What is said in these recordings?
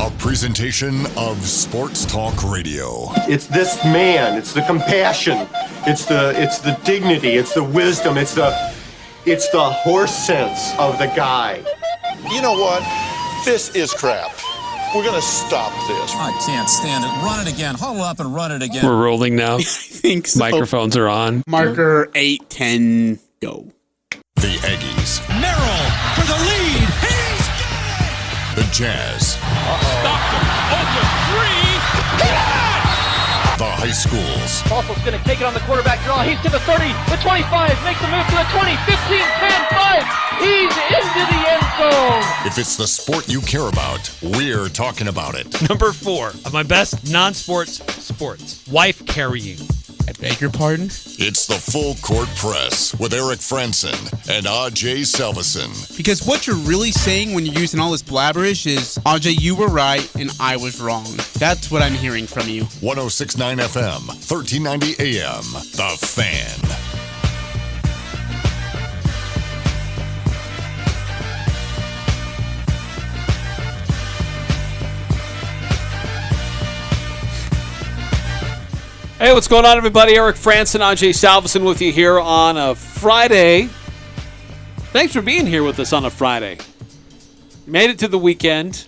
A presentation of Sports Talk Radio. It's this man. It's the compassion. It's the dignity. It's the wisdom. It's the horse sense of the guy. You know what? This is crap. We're going to stop this. I can't stand it. Run it again. Huddle up and run it again. We're rolling now. I think so. Microphones are on. Marker 8-10, go. The Aggies. Merrill for the lead. He's got it! The Jazz. Stopped him. Open three. Got The high schools. Boswell's going to take it on the quarterback draw. He's to the 30, the 25, makes the move to the 20, 15, 10, 5. He's into the end zone. If it's the sport you care about, we're talking about it. Number 4 of my best non-sports sports. Wife carrying. I beg your pardon? It's the Full Court Press with Eric Frandsen and Ajay Salvesen. Because what you're really saying when you're using all this blabberish is, Ajay, you were right and I was wrong. That's what I'm hearing from you. 106.9 FM, 1390 AM. The Fan. Hey, what's going on, everybody? Eric Frandsen, Ajay Salvesen with you here on a Friday. Thanks for being here with us on a Friday. Made it to the weekend.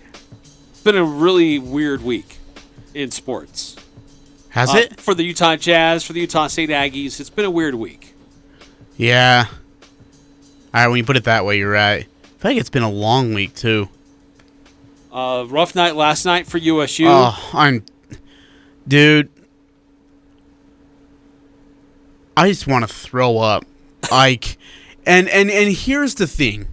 It's been a really weird week in sports. Has it? For the Utah Jazz, for the Utah State Aggies. It's been a weird week. Yeah. All right, when you put it that way, you're right. I feel like it's been a long week, too. Rough night last night for USU. Oh, Dude. I just want to throw up. Like, and here's the thing.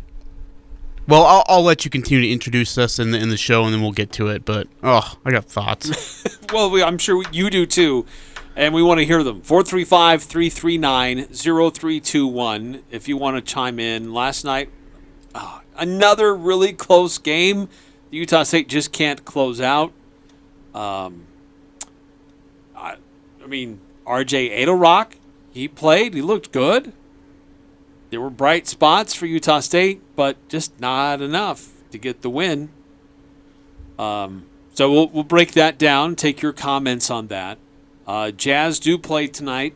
Well, I'll let you continue to introduce us in the show, and then we'll get to it. But I got thoughts. Well, I'm sure you do too, and we want to hear them. 435-339-0321. If you want to chime in. Last night, another really close game. The Utah State just can't close out. I mean, RJ Adelrock. He played. He looked good. There were bright spots for Utah State, but just not enough to get the win. So we'll break that down, take your comments on that. Jazz do play tonight,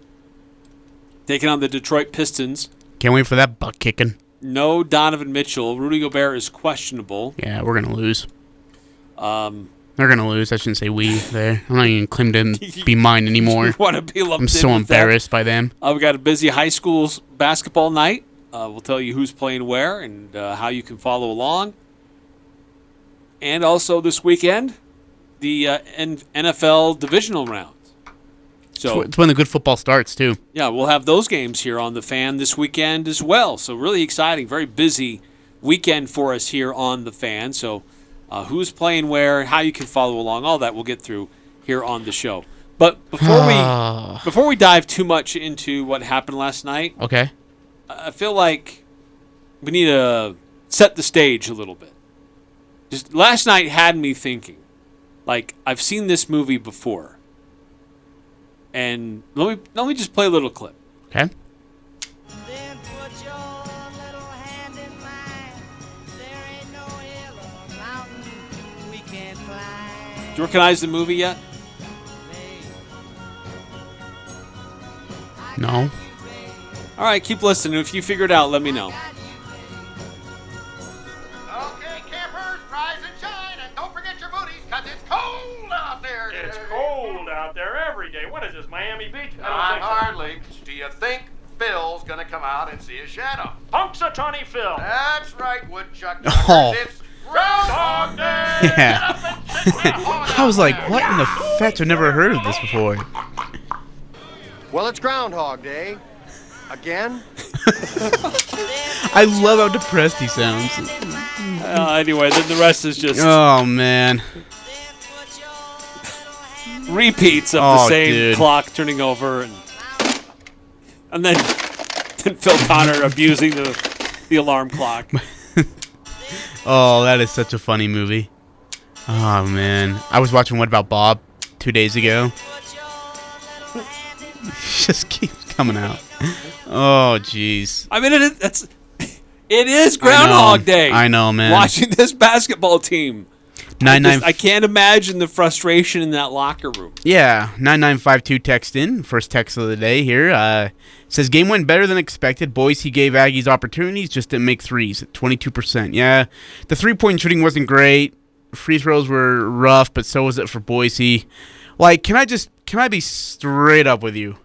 taking on the Detroit Pistons. Can't wait for that butt kicking. No Donovan Mitchell. Rudy Gobert is questionable. Yeah, we're going to lose. They're going to lose. I shouldn't say we there. I'm not even claiming to be mine anymore. You want to be lumped I'm so embarrassed by them. We've got a busy high school basketball night. We'll tell you who's playing where and how you can follow along. And also this weekend, the NFL divisional rounds. So it's when the good football starts, too. Yeah, we'll have those games here on The Fan this weekend as well. So really exciting, very busy weekend for us here on The Fan. So who's playing where, how you can follow along, all that we'll get through here on the show. But before we dive too much into what happened last night, okay, I feel like we need to set the stage a little bit. Just last night had me thinking, like, I've seen this movie before. And let me just play a little clip. Okay. Then put your little hand in mine. There ain't no hill or mountain we can't climb. Did you recognize the movie yet? No. All right, keep listening. If you figure it out, let me know. Okay, campers, rise and shine, and don't forget your booties, because it's cold out there. It's cold out there every day. What is this, Miami Beach? Not hardly. Do you think Phil's going to come out and see a shadow? Punxsutawney Phil. That's right, Woodchuck. Oh. It's Groundhog Day. Yeah. I was like, what in the fetch? I've never heard of this before. Well, it's Groundhog Day. Again? I love how depressed he sounds. Anyway, then the rest is just Oh, man. repeats of the same clock turning over, and then Phil Connor abusing the alarm clock. Oh, that is such a funny movie. Oh, man. I was watching What About Bob 2 days ago. It just keeps coming out. Oh, jeez. I mean, it is Groundhog Day. I know, man. Watching this basketball team. I can't imagine the frustration in that locker room. Yeah, 9952 text in. First text of the day here. Says, game went better than expected. Boise gave Aggies opportunities, just didn't make threes at 22%. Yeah, the three-point shooting wasn't great. Free throws were rough, but so was it for Boise. Like, can I be straight up with you?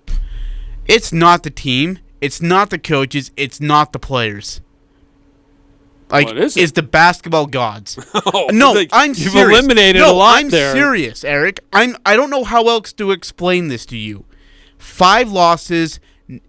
It's not the team. It's not the coaches. It's not the players. Like, it's the basketball gods. No, I'm serious. You've eliminated a lot there. I'm serious, Eric. I don't know how else to explain this to you. 5 losses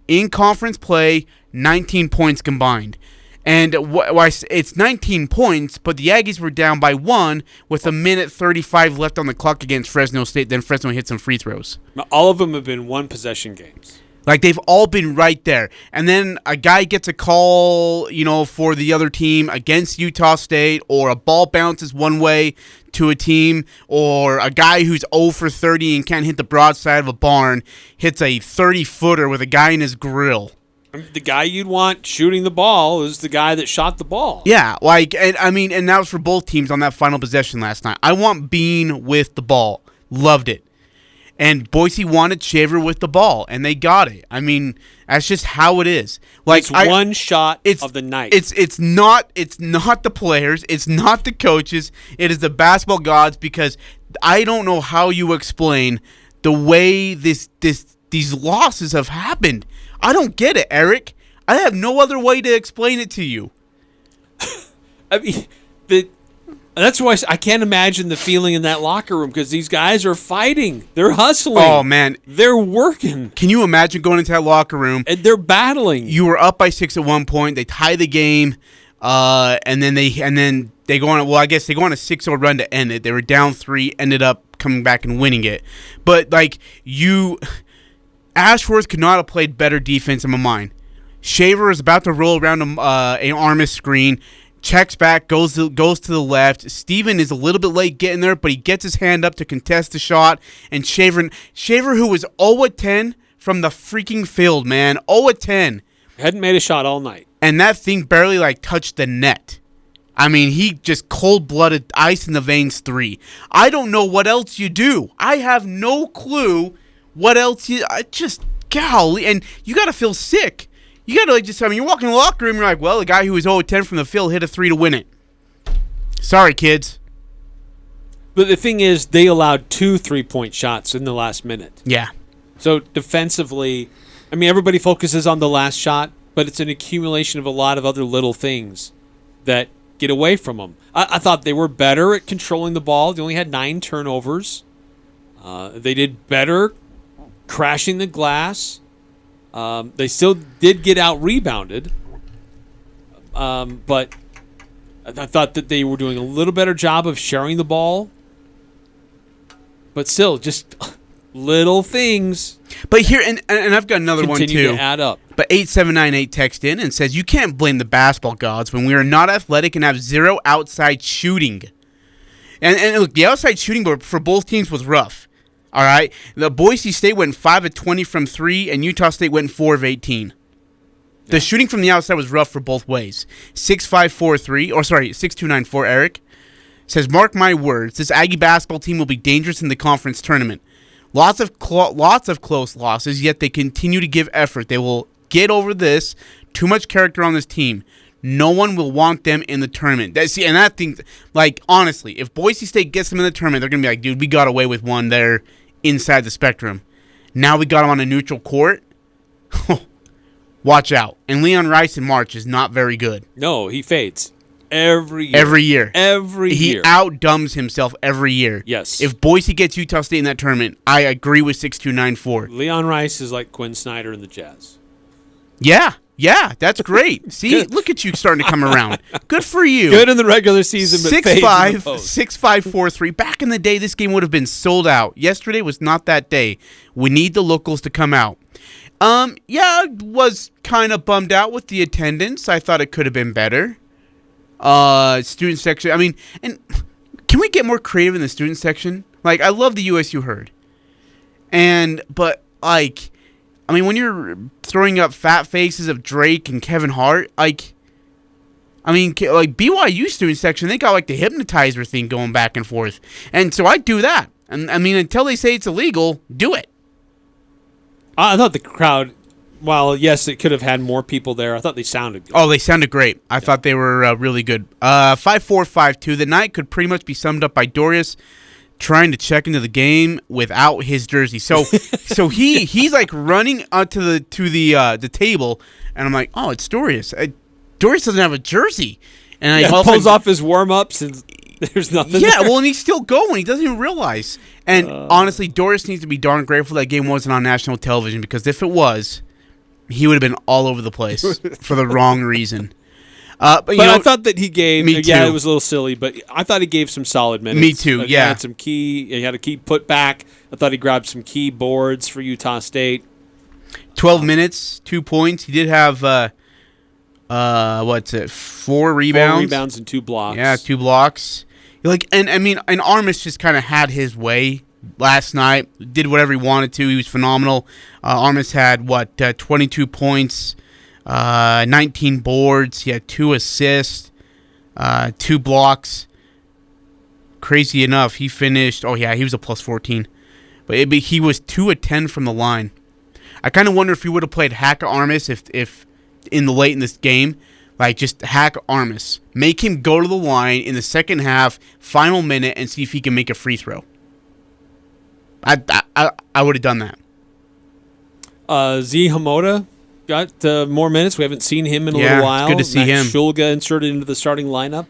in conference play, 19 points combined. And it's 19 points, but the Aggies were down by 1 with 1:35 left on the clock against Fresno State. Then Fresno hit some free throws. All of them have been one-possession games. Like, they've all been right there. And then a guy gets a call, for the other team against Utah State, or a ball bounces one way to a team, or a guy who's 0 for 30 and can't hit the broadside of a barn hits a 30-footer with a guy in his grill. The guy you'd want shooting the ball is the guy that shot the ball. Yeah, and that was for both teams on that final possession last night. I want Bean with the ball. Loved it. And Boise wanted Shaver with the ball, and they got it. I mean, that's just how it is. Like, it's one shot of the night. It's not the players. It's not the coaches. It is the basketball gods, because I don't know how you explain the way these losses have happened. I don't get it, Eric. I have no other way to explain it to you. I mean, that's why I can't imagine the feeling in that locker room, because these guys are fighting. They're hustling. Oh, man. They're working. Can you imagine going into that locker room? And they're battling. You were up by 6 at one point. They tie the game, and then they go on. Well, I guess they go on a 6-0 run to end it. They were down 3, ended up coming back and winning it. But, Ashworth could not have played better defense in my mind. Shaver is about to roll around an Armis screen. Checks back, goes to the left. Steven is a little bit late getting there, but he gets his hand up to contest the shot. And Shaver, who was 0-10 from the freaking field, man. 0-10. Hadn't made a shot all night. And that thing barely, touched the net. I mean, he just cold-blooded, ice in the veins 3. I don't know what else you do. I have no clue what else golly. And you got to feel sick. You got to you're walking in the locker room, you're like, well, the guy who was 0-10 from the field hit a 3 to win it. Sorry, kids. But the thing is, they allowed 2 3-point shots in the last minute. Yeah. So defensively, everybody focuses on the last shot, but it's an accumulation of a lot of other little things that get away from them. I thought they were better at controlling the ball. They only had 9 turnovers. They did better crashing the glass. They still did get out-rebounded, but I thought that they were doing a little better job of sharing the ball. But still, just little things. But here, and I've got another one too. Continue to add up. But 8798 texts in and says, you can't blame the basketball gods when we are not athletic and have 0 outside shooting. And look, the outside shooting for both teams was rough. All right, the Boise State went 5 of 20 from 3, and Utah State went 4 of 18. The shooting from the outside was rough for both ways. 6294 Eric says, mark my words, this Aggie basketball team will be dangerous in the conference tournament. Lots of close losses, yet they continue to give effort. They will get over this. Too much character on this team. No one will want them in the tournament. Honestly, if Boise State gets them in the tournament, they're going to be like, dude, we got away with one there inside the spectrum. Now we got them on a neutral court. Watch out. And Leon Rice in March is not very good. No, he fades. Every year. He outdumbs himself every year. Yes. If Boise gets Utah State in that tournament, I agree with 6294. Leon Rice is like Quinn Snyder in the Jazz. Yeah, that's great. See, look at you starting to come around. Good for you. Good in the regular season, but 6-5-6-5-4-3. Back in the day, this game would have been sold out. Yesterday was not that day. We need the locals to come out. I was kind of bummed out with the attendance. I thought it could have been better. Student section. And can we get more creative in the student section? I love the USU herd. But when you're throwing up fat faces of Drake and Kevin Hart, I I mean, like BYU student section, they got like the hypnotizer thing going back and forth. And so I do that. And I mean, until they say it's illegal, do it. I thought the crowd, while yes, it could have had more people there, I thought they sounded good. Oh, they sounded great. I thought they were really good. 5-4-5-2. The night could pretty much be summed up by Dorius trying to check into the game without his jersey. So he's like running to the table, and I'm like, oh, it's Dorius. Dorius doesn't have a jersey, and he pulls off his warm ups and there's nothing. Yeah, there. well, and he's still going. He doesn't even realize. And honestly, Dorius needs to be darn grateful that game wasn't on national television, because if it was, he would have been all over the place for the wrong reason. But I thought that he gave. Me too. Yeah, it was a little silly, but I thought he gave some solid minutes. Me too. He Yeah, had some key. He had a key put back. I thought he grabbed some key boards for Utah State. 12 minutes, 2 points. He did have 4 rebounds. 4 rebounds and 2 blocks. Yeah, 2 blocks. And Armis just kind of had his way last night. Did whatever he wanted to. He was phenomenal. Armis had 22 points. 19 boards. He had 2 assists, 2 blocks. Crazy enough, he finished. Oh yeah, he was a plus 14, but he was 2 of 10 from the line. I kind of wonder if he would have played hack Armis if in the late in this game, like just hack Armis, make him go to the line in the second half, final minute, and see if he can make a free throw. I would have done that. Z Hamoda got more minutes. We haven't seen him in a little while. It's good to see him. Shulga inserted into the starting lineup.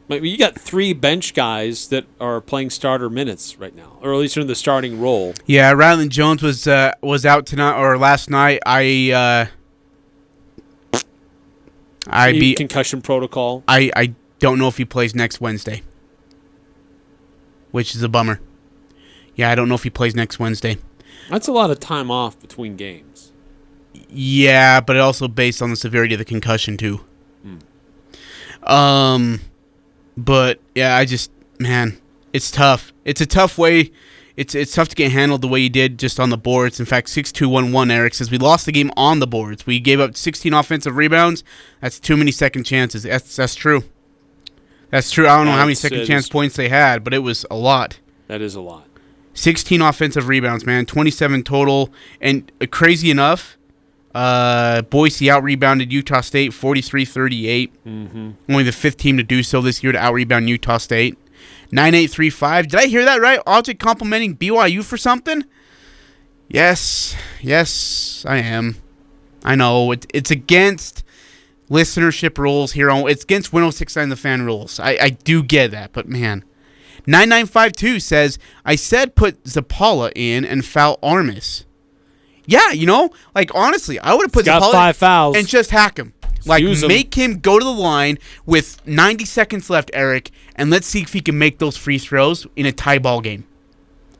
You got 3 bench guys that are playing starter minutes right now, or at least in the starting role. Yeah, Ryland Jones was out tonight or last night. Concussion protocol. I don't know if he plays next Wednesday, which is a bummer. Yeah, I don't know if he plays next Wednesday. That's a lot of time off between games. Yeah, but also based on the severity of the concussion too. But yeah, it's tough. It's a tough way. It's tough to get handled the way you did just on the boards. In fact, 6-2-1-1, Eric says we lost the game on the boards. We gave up 16 offensive rebounds. That's too many second chances. That's true. That's true. I don't know how many second chance points they had, but it was a lot. That is a lot. 16 offensive rebounds, man. 27 total. And crazy enough, Boise out-rebounded Utah State 43-38. Only the 5th team to do so this year to out-rebound Utah State. 9-8-3-5. Did I hear that right? Ajay complimenting BYU for something? Yes, I am. I know. It's against listenership rules here. It's against 106.9 The Fan rules. I do get that, but man. 9952 says, I said put Zapala in and foul Armis. Yeah, honestly, I would have put Zapala 5 fouls and just hack him. Make him go to the line with 90 seconds left, Eric, and let's see if he can make those free throws in a tie ball game.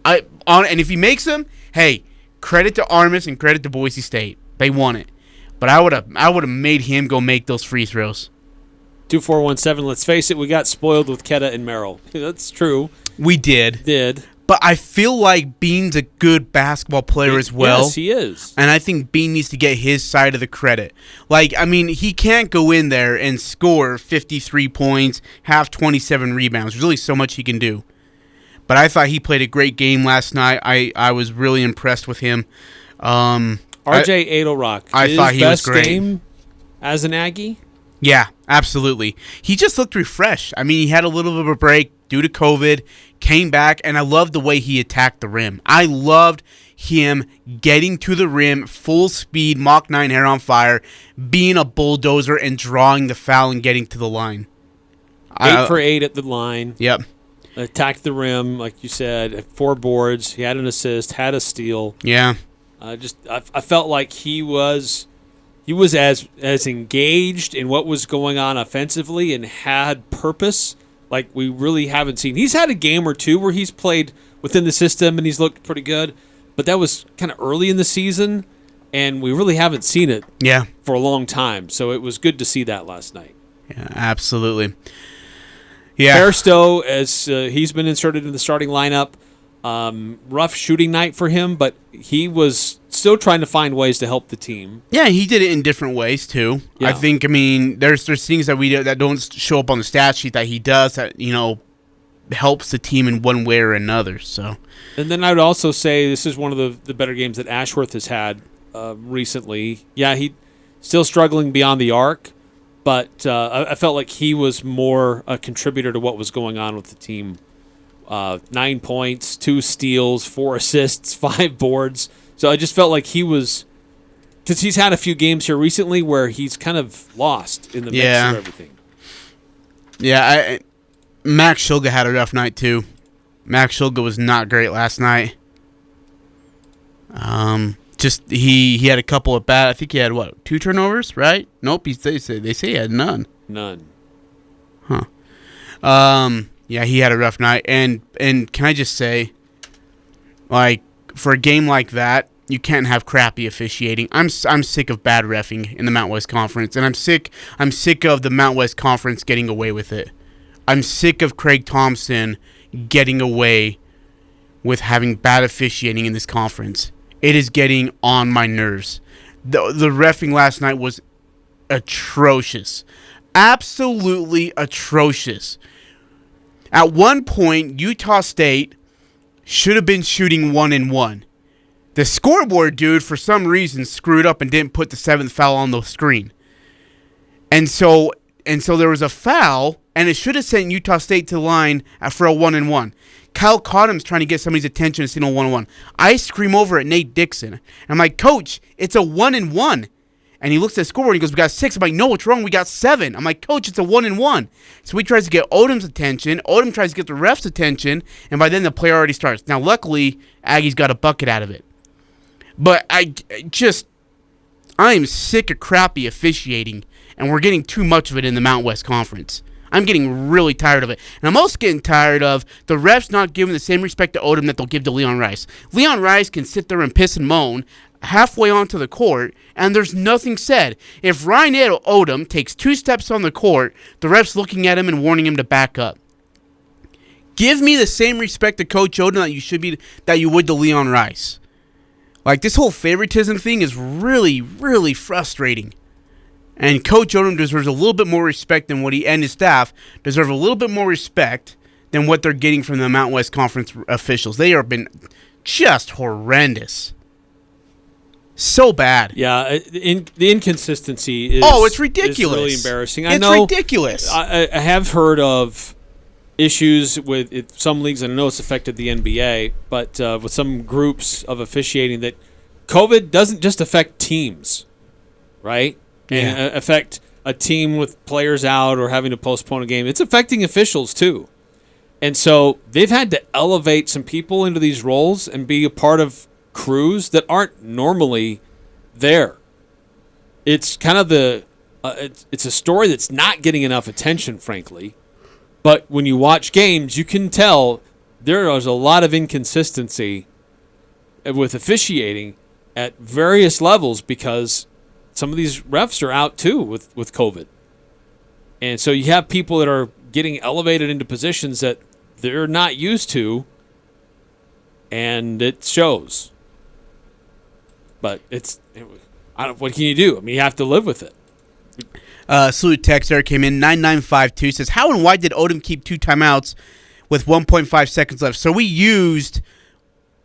And if he makes them, hey, credit to Armis and credit to Boise State. They won it. But I would have made him go make those free throws. 2417. Let's face it, we got spoiled with Ketta and Merrill. That's true. We did. But I feel like Bean's a good basketball player as well. Yes, he is. And I think Bean needs to get his side of the credit. He can't go in there and score 53 points, have 27 rebounds. There's only so much he can do. But I thought he played a great game last night. I was really impressed with him. RJ Adelrock. I thought he was great. His best game as an Aggie? Yeah, absolutely. He just looked refreshed. He had a little bit of a break due to COVID, came back, and I loved the way he attacked the rim. I loved him getting to the rim, full speed, Mach 9 hair on fire, being a bulldozer and drawing the foul and getting to the line. 8 for 8 at the line. Yep. Attacked the rim, like you said, 4 boards. He had an assist, had a steal. Yeah. I felt like he was as engaged in what was going on offensively and had purpose like we really haven't seen. He's had a game or two where he's played within the system and he's looked pretty good, but that was kind of early in the season, and we really haven't seen it for a long time. So it was good to see that last night. Yeah, absolutely. Yeah. Bairstow, as he's been inserted in the starting lineup, rough shooting night for him, but he was still trying to find ways to help the team. Yeah, he did it in different ways too. Yeah. I think. I mean, there's things that we do that don't show up on the stat sheet that he does that helps the team in one way or another. So, and then I would also say this is one of the better games that Ashworth has had recently. Yeah, he still struggling beyond the arc, but I felt like he was more a contributor to what was going on with the team. 9 points, 2 steals, 4 assists, 5 boards. So I just felt like he was, because he's had a few games here recently where he's kind of lost in the mix of everything. Yeah, Max Shulga had a rough night too. Max Shulga was not great last night. Just he had a couple of bad. I think he had 2 turnovers, right? Nope. They say he had none. None. Huh. Yeah, he had a rough night. And can I just say, like, for a game like that, you can't have crappy officiating. I'm sick of bad reffing in the Mountain West Conference, and I'm sick of the Mountain West Conference getting away with it. I'm sick of Craig Thompson getting away with having bad officiating in this conference. It is getting on my nerves. The reffing last night was atrocious. Absolutely atrocious. At one point, Utah State should have been shooting 1-1. The scoreboard dude, for some reason, screwed up and didn't put the 7th foul on the screen. And so there was a foul, and it should have sent Utah State to the line for a 1-1. Kyle Cottom's trying to get somebody's attention to signal 1-1. I scream over at Nate Dixon. And I'm like, Coach, it's a 1-1. And he looks at the scoreboard and he goes, we got 6. I'm like, no, what's wrong? We got 7. I'm like, Coach, it's a 1-1. So he tries to get Odom's attention. Odom tries to get the ref's attention. And by then the play already starts. Now, luckily, Aggies got a bucket out of it. But I am sick of crappy officiating. And we're getting too much of it in the Mountain West Conference. I'm getting really tired of it. And I'm also getting tired of the refs not giving the same respect to Odom that they'll give to Leon Rice. Leon Rice can sit there and piss and moan halfway onto the court, and there's nothing said. If Ryan Odom takes 2 steps on the court, the ref's looking at him and warning him to back up. Give me the same respect to Coach Odom that you would to Leon Rice. Like, this whole favoritism thing is really, really frustrating. And Coach Odom deserves a little bit more respect than and his staff deserve a little bit more respect than what they're getting from the Mountain West Conference officials. They have been just horrendous. So bad. Yeah, the inconsistency is... Oh, it's ridiculous. Is really embarrassing. It's ridiculous. I have heard of issues with some leagues, and I know it's affected the NBA, but with some groups of officiating that COVID doesn't just affect teams, right? And affect a team with players out or having to postpone a game. It's affecting officials too. And so they've had to elevate some people into these roles and be a part of crews that aren't normally there. It's kind of it's a story that's not getting enough attention, frankly. But when you watch games, you can tell there is a lot of inconsistency with officiating at various levels because some of these refs are out too with COVID. And so you have people that are getting elevated into positions that they're not used to, and it shows. But what can you do? I mean, you have to live with it. Salute text there came in 9952 says, how and why did Odom keep 2 timeouts with 1.5 seconds left? So we used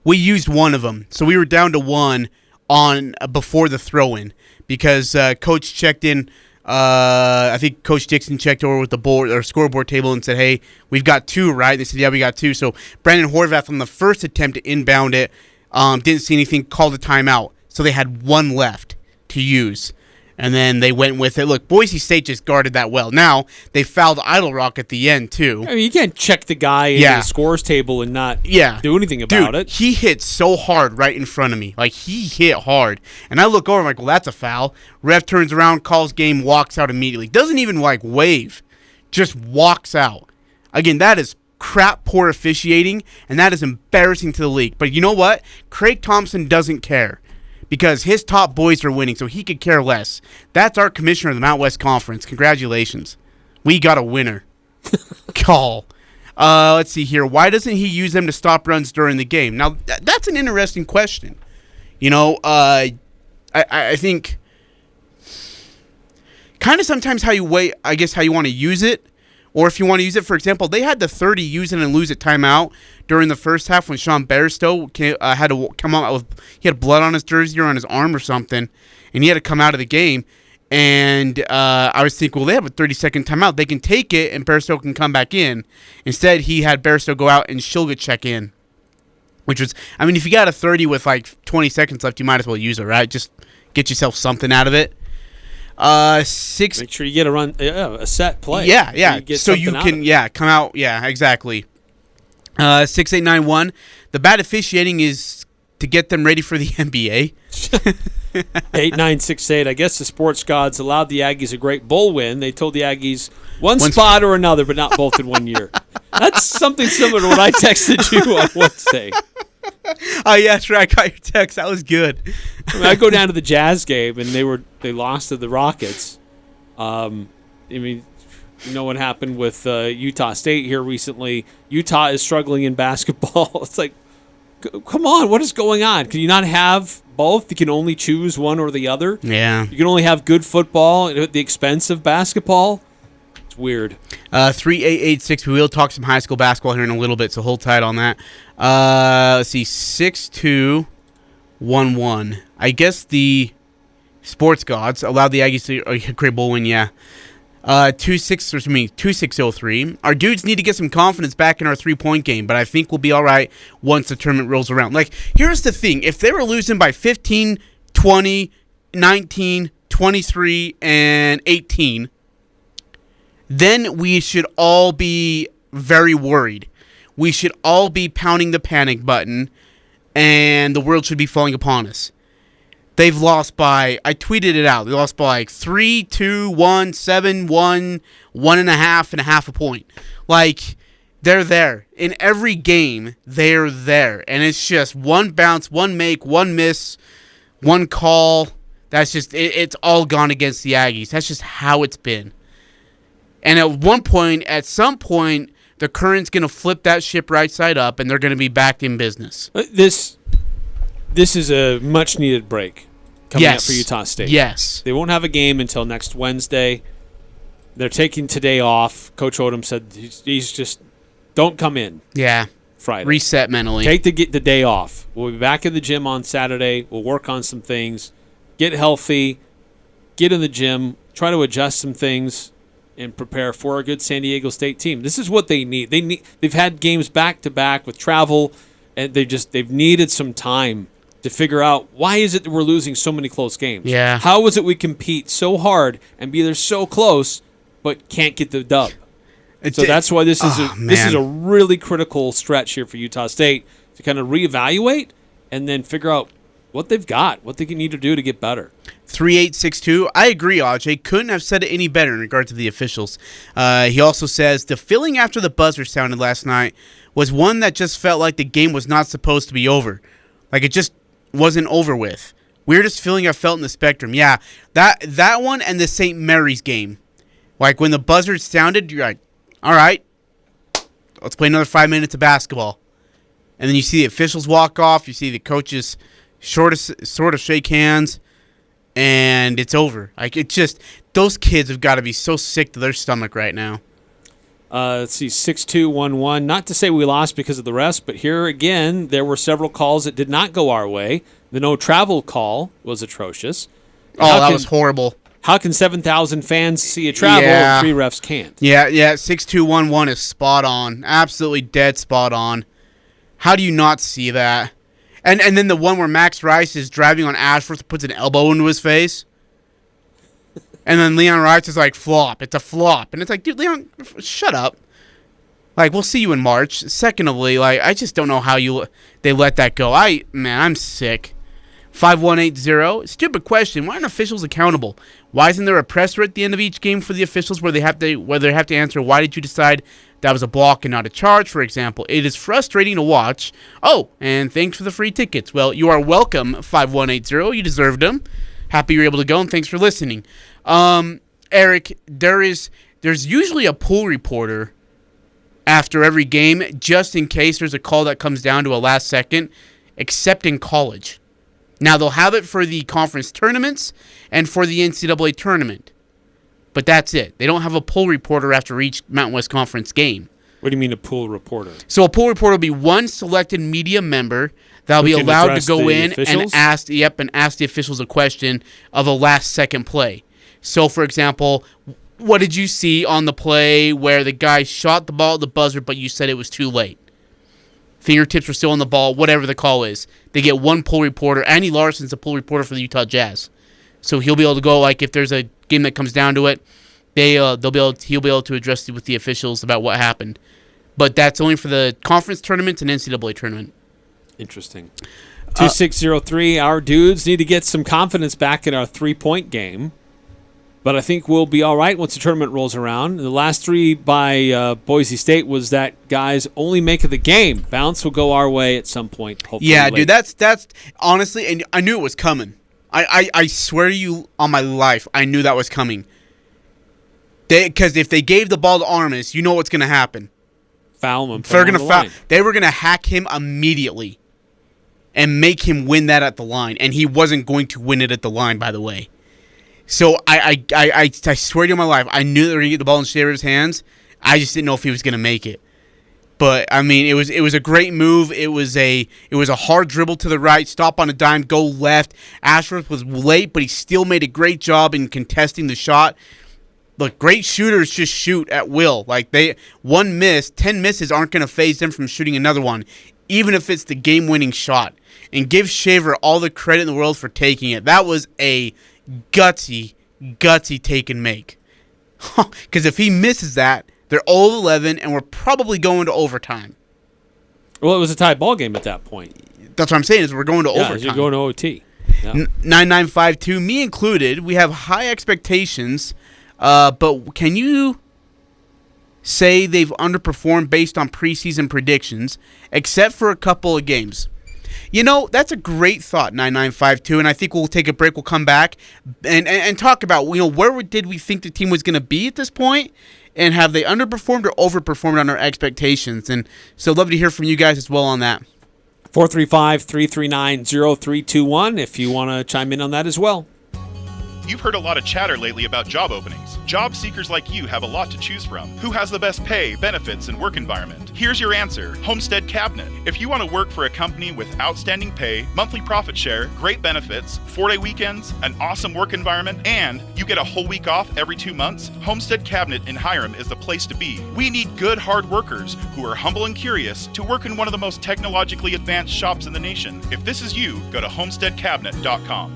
one of them. So we were down to 1 on before the throw-in because Coach checked in. I think Coach Dixon checked over with the board or scoreboard table and said, "Hey, we've got 2, right?" They said, "Yeah, we got 2." So Brandon Horvath on the first attempt to inbound it didn't see anything, called a timeout. So they had 1 left to use. And then they went with it. Look, Boise State just guarded that well. Now, they fouled Idle Rock at the end, too. I mean, you can't check the guy in the scores table and not do anything about it. He hit so hard right in front of me. Like, he hit hard. And I look over, I'm like, well, that's a foul. Ref turns around, calls game, walks out immediately. Doesn't even, wave. Just walks out. Again, that is crap poor officiating, and that is embarrassing to the league. But you know what? Craig Thompson doesn't care. Because his top boys are winning, so he could care less. That's our commissioner of the Mountain West Conference. Congratulations. We got a winner. Call. Let's see here. Why doesn't he use them to stop runs during the game? Now, that's an interesting question. I think kind of sometimes how you wait, I guess how you want to use it, or if you want to use it, for example, they had the 30 use it and lose it timeout during the first half when Sean Bairstow had to come out with, he had blood on his jersey or on his arm or something, and he had to come out of the game. And I was thinking, well, they have a 30-second timeout. They can take it, and Bairstow can come back in. Instead, he had Bairstow go out and Shulga check in, which was, I mean, if you got a 30 with like 20 seconds left, you might as well use it, right? Just get yourself something out of it. Make sure you get a set play. Yeah. So you can, come out. Yeah, exactly. 6891. The bad officiating is to get them ready for the NBA. 8968. I guess the sports gods allowed the Aggies a great bowl win. They told the Aggies one spot or another, but not both in 1 year. That's something similar to what I texted you on Wednesday. Oh yeah, that's right. I got your text. That was good. I go down to the Jazz game and they lost to the Rockets. I mean, you know what happened with Utah State here recently. Utah is struggling in basketball. It's like, come on, what is going on? Can you not have both? You can only choose one or the other. Yeah. You can only have good football at the expense of basketball. It's weird. 3886. We will talk some high school basketball here in a little bit, so hold tight on that. Let's see, 6211. I guess the sports gods allowed the Aggies to a great bowl win. Yeah. 2603. Our dudes need to get some confidence back in our 3-point game, but I think we'll be all right once the tournament rolls around. Like, here's the thing. If they were losing by 15, 20, 19, 23, and 18, then we should all be very worried. We should all be pounding the panic button, and the world should be falling upon us. They've lost by, I tweeted it out, they lost by like 3, 2, 1, 7, 1, 1.5 a point. Like, they're there. In every game, they're there. And it's just one bounce, one make, one miss, one call. That's just, it's all gone against the Aggies. That's just how it's been. And at some point, the current's going to flip that ship right side up, and they're going to be back in business. This is a much-needed break coming up for Utah State. Yes. They won't have a game until next Wednesday. They're taking today off. Coach Odom said he's just, don't come in. Yeah. Friday. Reset mentally. Take the day off. We'll be back in the gym on Saturday. We'll work on some things. Get healthy. Get in the gym. Try to adjust some things. And prepare for a good San Diego State team. This is what they need. They've had games back to back with travel, and they've needed some time to figure out why is it that we're losing so many close games. Yeah. How is it we compete so hard and be there so close, but can't get the dub? So that's why this is a really critical stretch here for Utah State to kind of reevaluate and then figure out what they've got, what they need to do to get better. 3862. I agree, Ajay. Couldn't have said it any better in regard to the officials. He also says, the feeling after the buzzer sounded last night was one that just felt like the game was not supposed to be over. Like it just wasn't over with. Weirdest feeling I felt in the spectrum. Yeah, that one and the St. Mary's game. Like when the buzzer sounded, you're like, all right, let's play another 5 minutes of basketball. And then you see the officials walk off. You see the coaches sort of shake hands. And it's over. Like, it just, those kids have got to be so sick to their stomach right now. Let's see, 6211. Not to say we lost because of the rest, but here again, there were several calls that did not go our way. The no travel call was atrocious. That was horrible. How can 7,000 fans see a travel and 3 refs can't? Yeah, 6211 is spot on. Absolutely dead spot on. How do you not see that? And then the one where Max Rice is driving on Ashworth, puts an elbow into his face. And then Leon Rice is like, flop. It's a flop. And it's like, dude, Leon, shut up. Like, we'll see you in March. Secondly, like, I just don't know how they let that go. I'm sick. 5180. Stupid question. Why aren't officials accountable? Why isn't there a presser at the end of each game for the officials where they have to answer, why did you decide that was a block and not a charge, for example? It is frustrating to watch. Oh, and thanks for the free tickets. Well, you are welcome, 5180. You deserved them. Happy you're able to go, and thanks for listening. Eric, there's usually a pool reporter after every game, just in case there's a call that comes down to a last second, except in college. Now, they'll have it for the conference tournaments and for the NCAA tournament. But that's it. They don't have a poll reporter after each Mountain West Conference game. What do you mean a pool reporter? So a poll reporter will be one selected media member that'll be allowed to go in and ask the officials a question of a last-second play. So, for example, what did you see on the play where the guy shot the ball at the buzzer, but you said it was too late? Fingertips were still on the ball, whatever the call is. They get one poll reporter. Andy Larson's a poll reporter for the Utah Jazz. So he'll be able to go, like, if there's a game that comes down to it, he'll be able to address it with the officials about what happened. But that's only for the conference tournament and NCAA tournament. Interesting. 2603, our dudes need to get some confidence back in our three-point game. But I think we'll be all right once the tournament rolls around. The last three by Boise State was that guys only make it the game. Bounce will go our way at some point, hopefully. Yeah, late. dude, that's honestly, and I knew it was coming. I swear to you on my life, I knew that was coming. Because if they gave the ball to Armas, you know what's going to happen. Foul him. They were going to hack him immediately and make him win that at the line. And he wasn't going to win it at the line, by the way. So I swear to you on my life, I knew they were going to get the ball in Shaver's hands. I just didn't know if he was going to make it. But I mean, it was a great move. It was a hard dribble to the right, stop on a dime, go left. Ashworth was late, but he still made a great job in contesting the shot. Look, great shooters just shoot at will. Like 10 misses aren't going to faze them from shooting another one, even if it's the game-winning shot. And give Shaver all the credit in the world for taking it. That was a gutsy take and make. Because if he misses that, they're 0-11, and we're probably going to overtime. Well, it was a tie ball game at that point. That's what I'm saying, is we're going to overtime. You're going to OT. Yeah. 9952, me included, we have high expectations, but can you say they've underperformed based on preseason predictions, except for a couple of games? You know, that's a great thought, 9952, and I think we'll take a break. We'll come back and talk about, where did we think the team was going to be at this point, and have they underperformed or overperformed on our expectations? And so I'd love to hear from you guys as well on that. 435-339-0321 if you want to chime in on that as well. You've heard a lot of chatter lately about job openings. Job seekers like you have a lot to choose from. Who has the best pay, benefits, and work environment? Here's your answer: Homestead Cabinet. If you want to work for a company with outstanding pay, monthly profit share, great benefits, 4-day weekends, an awesome work environment, and you get a whole week off every 2 months, Homestead Cabinet in Hiram is the place to be. We need good, hard workers who are humble and curious to work in one of the most technologically advanced shops in the nation. If this is you, go to homesteadcabinet.com.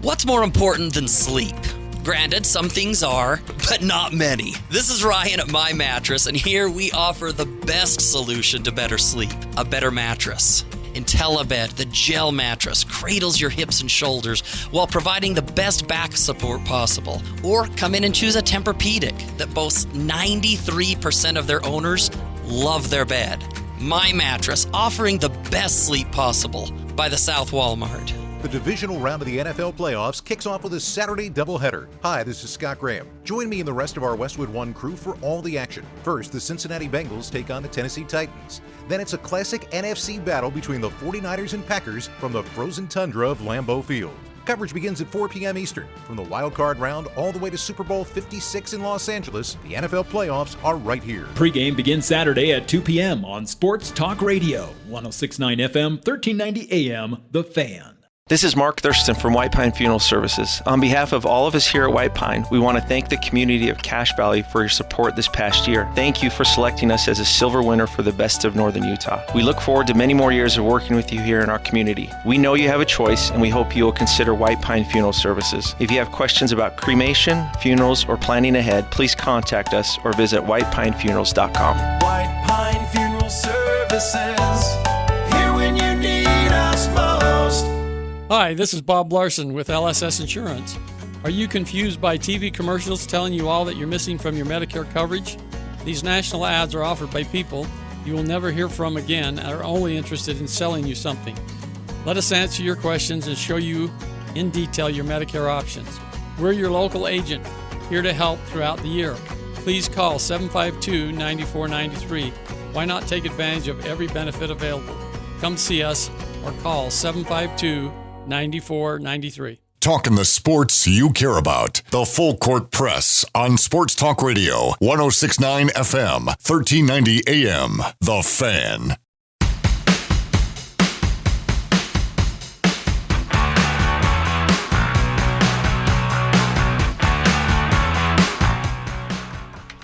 What's more important than sleep? Granted, some things are, but not many. This is Ryan at My Mattress, and here we offer the best solution to better sleep: a better mattress. IntelliBed, the gel mattress, cradles your hips and shoulders while providing the best back support possible. Or come in and choose a Tempur-Pedic that boasts 93% of their owners love their bed. My Mattress, offering the best sleep possible by the South Walmart. The divisional round of the NFL playoffs kicks off with a Saturday doubleheader. Hi, this is Scott Graham. Join me and the rest of our Westwood One crew for all the action. First, the Cincinnati Bengals take on the Tennessee Titans. Then it's a classic NFC battle between the 49ers and Packers from the frozen tundra of Lambeau Field. Coverage begins at 4 p.m. Eastern. From the wild card round all the way to Super Bowl 56 in Los Angeles, the NFL playoffs are right here. Pre-game begins Saturday at 2 p.m. on Sports Talk Radio, 106.9 FM, 1390 AM, The Fan. This is Mark Thurston from White Pine Funeral Services. On behalf of all of us here at White Pine, we want to thank the community of Cache Valley for your support this past year. Thank you for selecting us as a silver winner for the Best of Northern Utah. We look forward to many more years of working with you here in our community. We know you have a choice, and we hope you will consider White Pine Funeral Services. If you have questions about cremation, funerals, or planning ahead, please contact us or visit whitepinefunerals.com. White Pine Funeral Services, here when you need us most. Hi, this is Bob Larson with LSS Insurance. Are you confused by TV commercials telling you all that you're missing from your Medicare coverage? These national ads are offered by people you will never hear from again and are only interested in selling you something. Let us answer your questions and show you in detail your Medicare options. We're your local agent, here to help throughout the year. Please call 752-9493. Why not take advantage of every benefit available? Come see us or call 752-9493. Talking the sports you care about. The Full Court Press on Sports Talk Radio, 106.9 FM, 1390 AM. The Fan.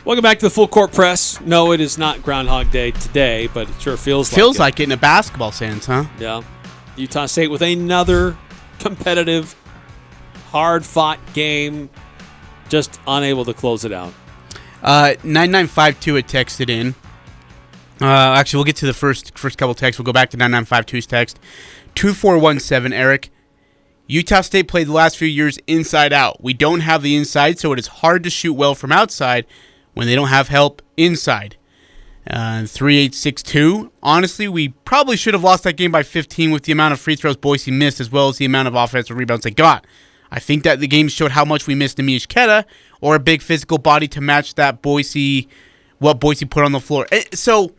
Welcome back to the Full Court Press. No, it is not Groundhog Day today, but it sure feels like it. Feels like it in a basketball sense, huh? Yeah. Utah State with another competitive, hard-fought game, just unable to close it out. 9952 had texted in. Actually, we'll get to the first couple texts. We'll go back to 9952's text. 2417, Eric. Utah State played the last few years inside out. We don't have the inside, so it is hard to shoot well from outside when they don't have help inside. 3862. Honestly, we probably should have lost that game by 15 with the amount of free throws Boise missed, as well as the amount of offensive rebounds they got. I think that the game showed how much we missed Namish Keta, or a big physical body to match what Boise put on the floor. So,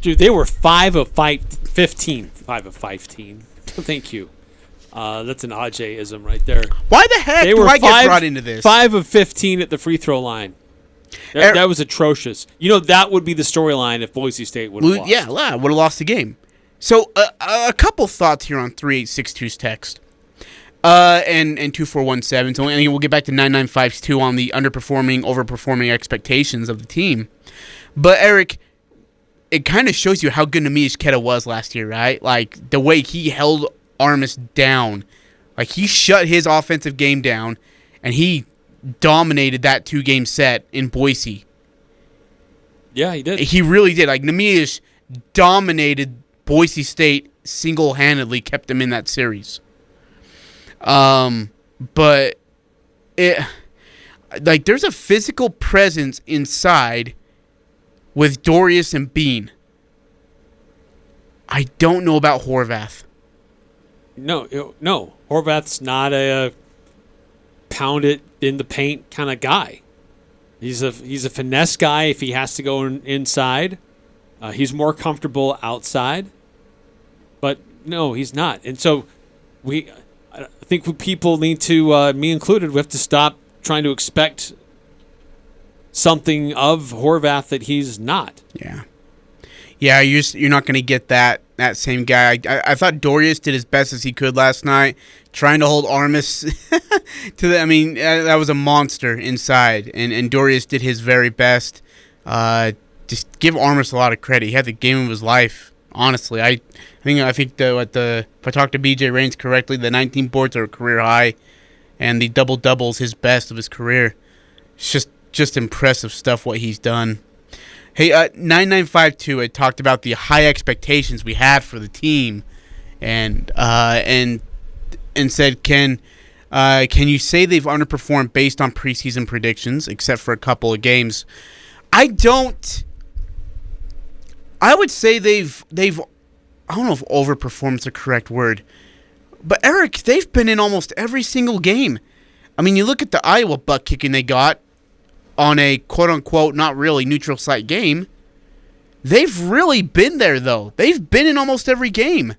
dude, they were 5 of 15. 5 of 15. Thank you. That's an Ajay-ism right there. Why the heck do I get brought into this? 5 of 15 at the free throw line. That was atrocious. You know, that would be the storyline if Boise State would have lost. Yeah, would have lost the game. So, a couple thoughts here on 3862's text. And 2417. So, we'll get back to 9952 on the underperforming, overperforming expectations of the team. But, Eric, it kind of shows you how good Namish Keta was last year, right? Like, the way he held Armis down. Like, he shut his offensive game down, and he dominated that 2-game set in Boise. Yeah, he did. He really did. Like, Namish dominated Boise State single-handedly, kept them in that series. But there's a physical presence inside with Dorius and Bean. I don't know about Horvath. No. Horvath's not a pound it in the paint kind of guy. He's a finesse guy if he has to go inside. He's more comfortable outside. But no, he's not. And so I think people need to, me included, we have to stop trying to expect something of Horvath that he's not. Yeah. Yeah, you're not going to get that same guy. I thought Dorius did as best as he could last night, trying to hold Armis to the. I mean, that was a monster inside, and Dorius did his very best. Just give Armis a lot of credit. He had the game of his life. Honestly, I think if I talk to BJ Raines correctly, the 19 boards are a career high, and the double-double's his best of his career. It's just impressive stuff what he's done. Hey, 9952 had talked about the high expectations we had for the team, and said, can you say they've underperformed based on preseason predictions, except for a couple of games? I would say they've I don't know if overperformed is the correct word, but Eric, they've been in almost every single game. I mean, you look at the Iowa butt kicking they got on a quote-unquote not really neutral site game. They've really been there, though. They've been in almost every game.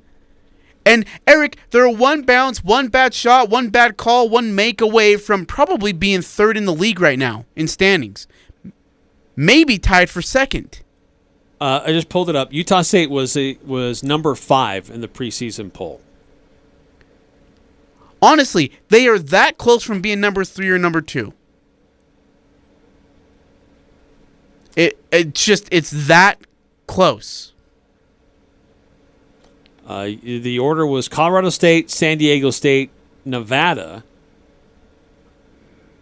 And, Eric, they're one bounce, one bad shot, one bad call, one make away from probably being third in the league right now in standings. Maybe tied for second. I just pulled it up. Utah State was number 5 in the preseason poll. Honestly, they are that close from being number 3 or number 2. It's that close. The order was Colorado State, San Diego State, Nevada,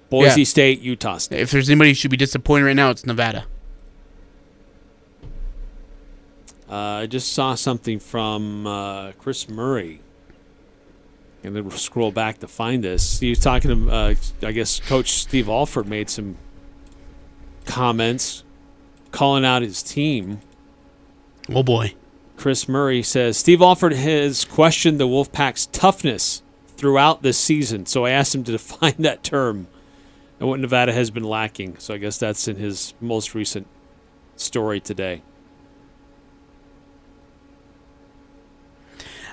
Boise State, Utah State. If there's anybody who should be disappointed right now, it's Nevada. I just saw something from Chris Murray. And then we'll scroll back to find this. He was talking to, I guess, Coach Steve Alford made some comments calling out his team. Oh, boy. Chris Murray says, Steve Alford has questioned the Wolfpack's toughness throughout this season, so I asked him to define that term and what Nevada has been lacking. So I guess that's in his most recent story today.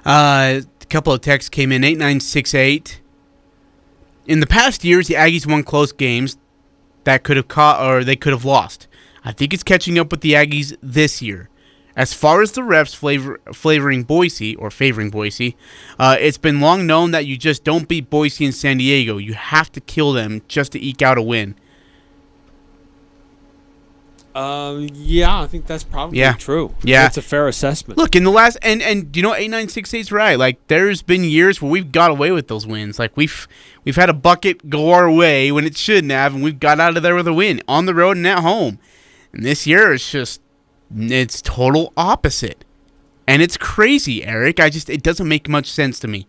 A couple of texts came in, 8968. In the past years, the Aggies won close games that could have caught or they could have lost. I think it's catching up with the Aggies this year. As far as the refs favoring Boise, it's been long known that you just don't beat Boise and San Diego. You have to kill them just to eke out a win. Yeah, I think that's probably true. Yeah, that's a fair assessment. Look, in the last and 8968's right. Like, there's been years where we've got away with those wins. Like, we've had a bucket go our way when it shouldn't have, and we've got out of there with a win on the road and at home. And this year, it's total opposite, and it's crazy, Eric. It doesn't make much sense to me.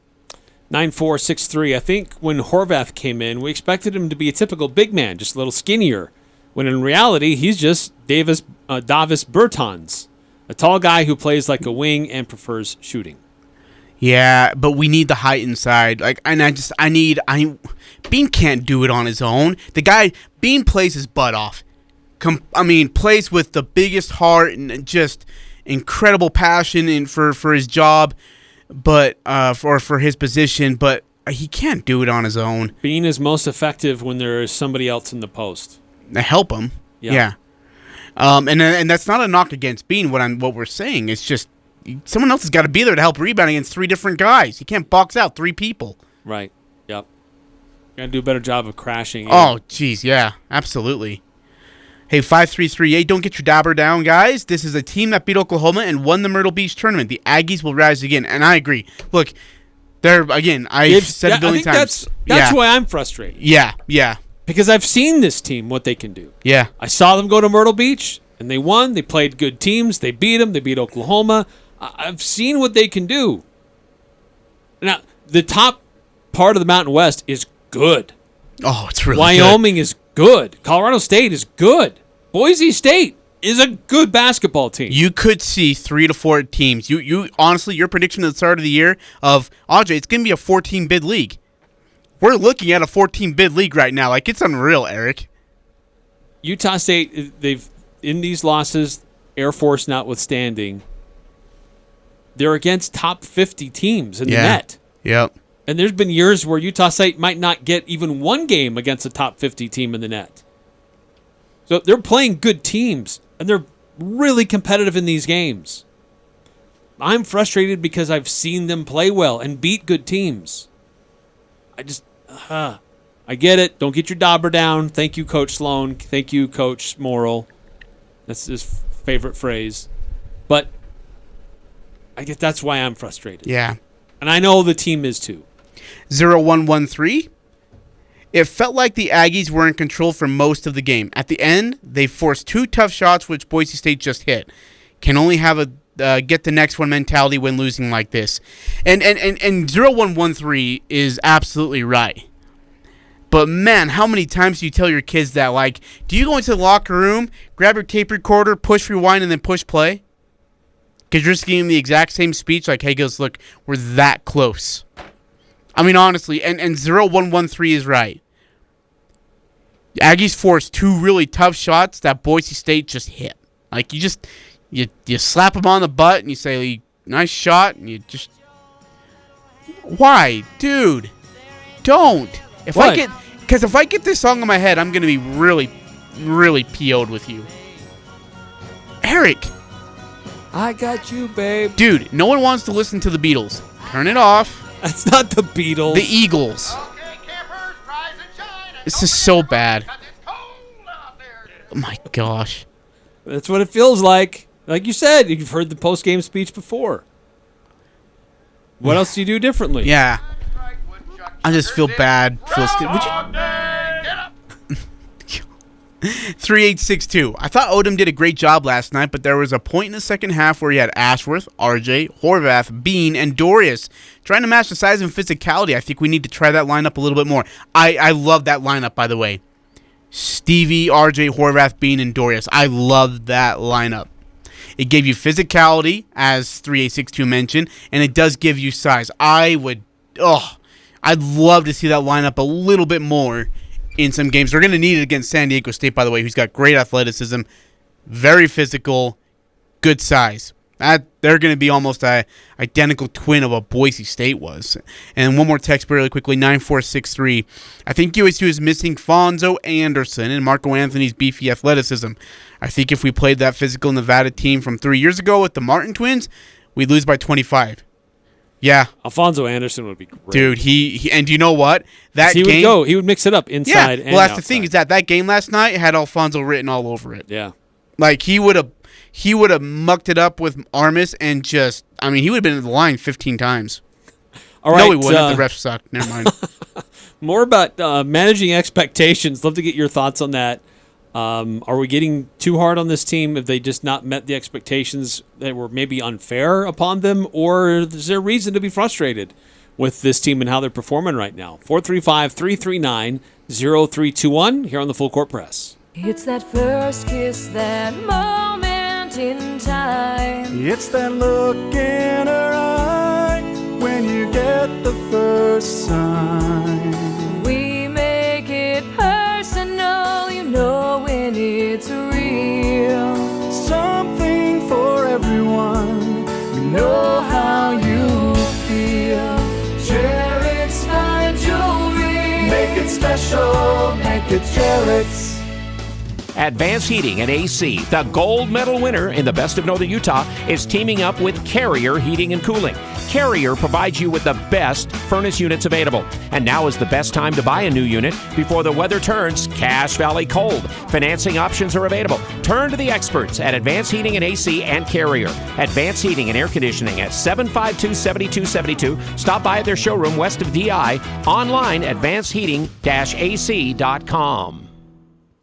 9463. I think when Horvath came in, we expected him to be a typical big man, just a little skinnier. When in reality, he's just Davis Bertans, a tall guy who plays like a wing and prefers shooting. Yeah, but we need the height inside. Bean can't do it on his own. Bean plays his butt off. Plays with the biggest heart and just incredible passion for his job, but for his position. But he can't do it on his own. Bean is most effective when there is somebody else in the post. Help him. Yeah. And that's not a knock against Bean. What we're saying is just someone else has got to be there to help rebound against three different guys. You can't box out three people. Right. Yep. Got to do a better job of crashing. Oh, geez. Yeah, absolutely. Hey, 5338, don't get your dabber down, guys. This is a team that beat Oklahoma and won the Myrtle Beach tournament. The Aggies will rise again, and I agree. Look, I've said it a billion times. That's why I'm frustrated. Yeah. Because I've seen this team, what they can do. Yeah. I saw them go to Myrtle Beach, and they won. They played good teams. They beat them. They beat Oklahoma. I've seen what they can do. Now, the top part of the Mountain West is good. Oh, it's really Wyoming is good. Colorado State is good. Boise State is a good basketball team. You could see 3 to 4 teams. You honestly, your prediction at the start of the year of Ajay, it's going to be a 14 bid league. We're looking at a 14 bid league right now. Like, it's unreal, Eric. Utah State, they've in these losses, Air Force notwithstanding, they're against top 50 teams in the net. Yep. And there's been years where Utah State might not get even one game against a top 50 team in the net. So they're playing good teams, and they're really competitive in these games. I'm frustrated because I've seen them play well and beat good teams. I get it. Don't get your dauber down. Thank you, Coach Sloan. Thank you, Coach Morrill. That's his favorite phrase. But I guess that's why I'm frustrated. Yeah. And I know the team is too. 0113. It felt like the Aggies were in control for most of the game. At the end, they forced 2 tough shots, which Boise State just hit. Can only have a get the next one mentality when losing like this. And 0113 is absolutely right. But, man, how many times do you tell your kids that? Like, do you go into the locker room, grab your tape recorder, push rewind, and then push play? Because you're just giving them the exact same speech. Like, hey, goes, look, we're that close. I mean, honestly, and 0113 is right. The Aggies forced 2 really tough shots that Boise State just hit. Like, you slap them on the butt and you say, nice shot, and you just... Why? Dude, don't. Because if I get this song in my head, I'm going to be really, really PO'd with you. Eric. I got you, babe. Dude, no one wants to listen to the Beatles. Turn it off. That's not the Beatles. The Eagles. This is so bad. Oh my gosh. That's what it feels like. Like you said, you've heard the post-game speech before. What else do you do differently? Yeah. I just feel bad. Would you? 3862. I thought Odom did a great job last night, but there was a point in the second half where he had Ashworth, RJ, Horvath, Bean, and Dorius trying to match the size and physicality. I think we need to try that lineup a little bit more. I love that lineup, by the way. Stevie, RJ, Horvath, Bean, and Dorius. I love that lineup. It gave you physicality, as 3862 mentioned, and it does give you size. I'd love to see that lineup a little bit more in some games. They're going to need it against San Diego State, by the way, who's got great athleticism, very physical, good size. They're going to be almost a identical twin of what Boise State was. And one more text really quickly, 9463. I think USU is missing Fonzo Anderson and Marco Anthony's beefy athleticism. I think if we played that physical Nevada team from 3 years ago with the Martin twins, we'd lose by 25. Yeah. Alfonso Anderson would be great. Dude, he and you know what? He would mix it up inside and well, that's outside. the thing, is that game last night had Alfonso written all over it. Yeah. Like, he would have mucked it up with Armis and just, I mean, he would have been in the line 15 times. All right. No, he wouldn't. The refs sucked. Never mind. More about managing expectations. Love to get your thoughts on that. Are we getting too hard on this team? Have they just not met the expectations that were maybe unfair upon them? Or is there reason to be frustrated with this team and how they're performing right now? 435-339-0321 here on the Full Court Press. It's that first kiss, that moment in time. It's that look in her eye when you get the first sign. We make it personal, you know when it's real. Something for everyone, we know how you feel. Jared's fine jewelry, make it special, make it Jared's. Advance Heating and AC, the gold medal winner in the Best of Northern Utah, is teaming up with Carrier Heating and Cooling. Carrier provides you with the best furnace units available. And now is the best time to buy a new unit before the weather turns Cache Valley cold. Financing options are available. Turn to the experts at Advance Heating and AC and Carrier. Advance Heating and Air Conditioning at 752-7272. Stop by at their showroom west of DI. Online, advanceheating-ac.com.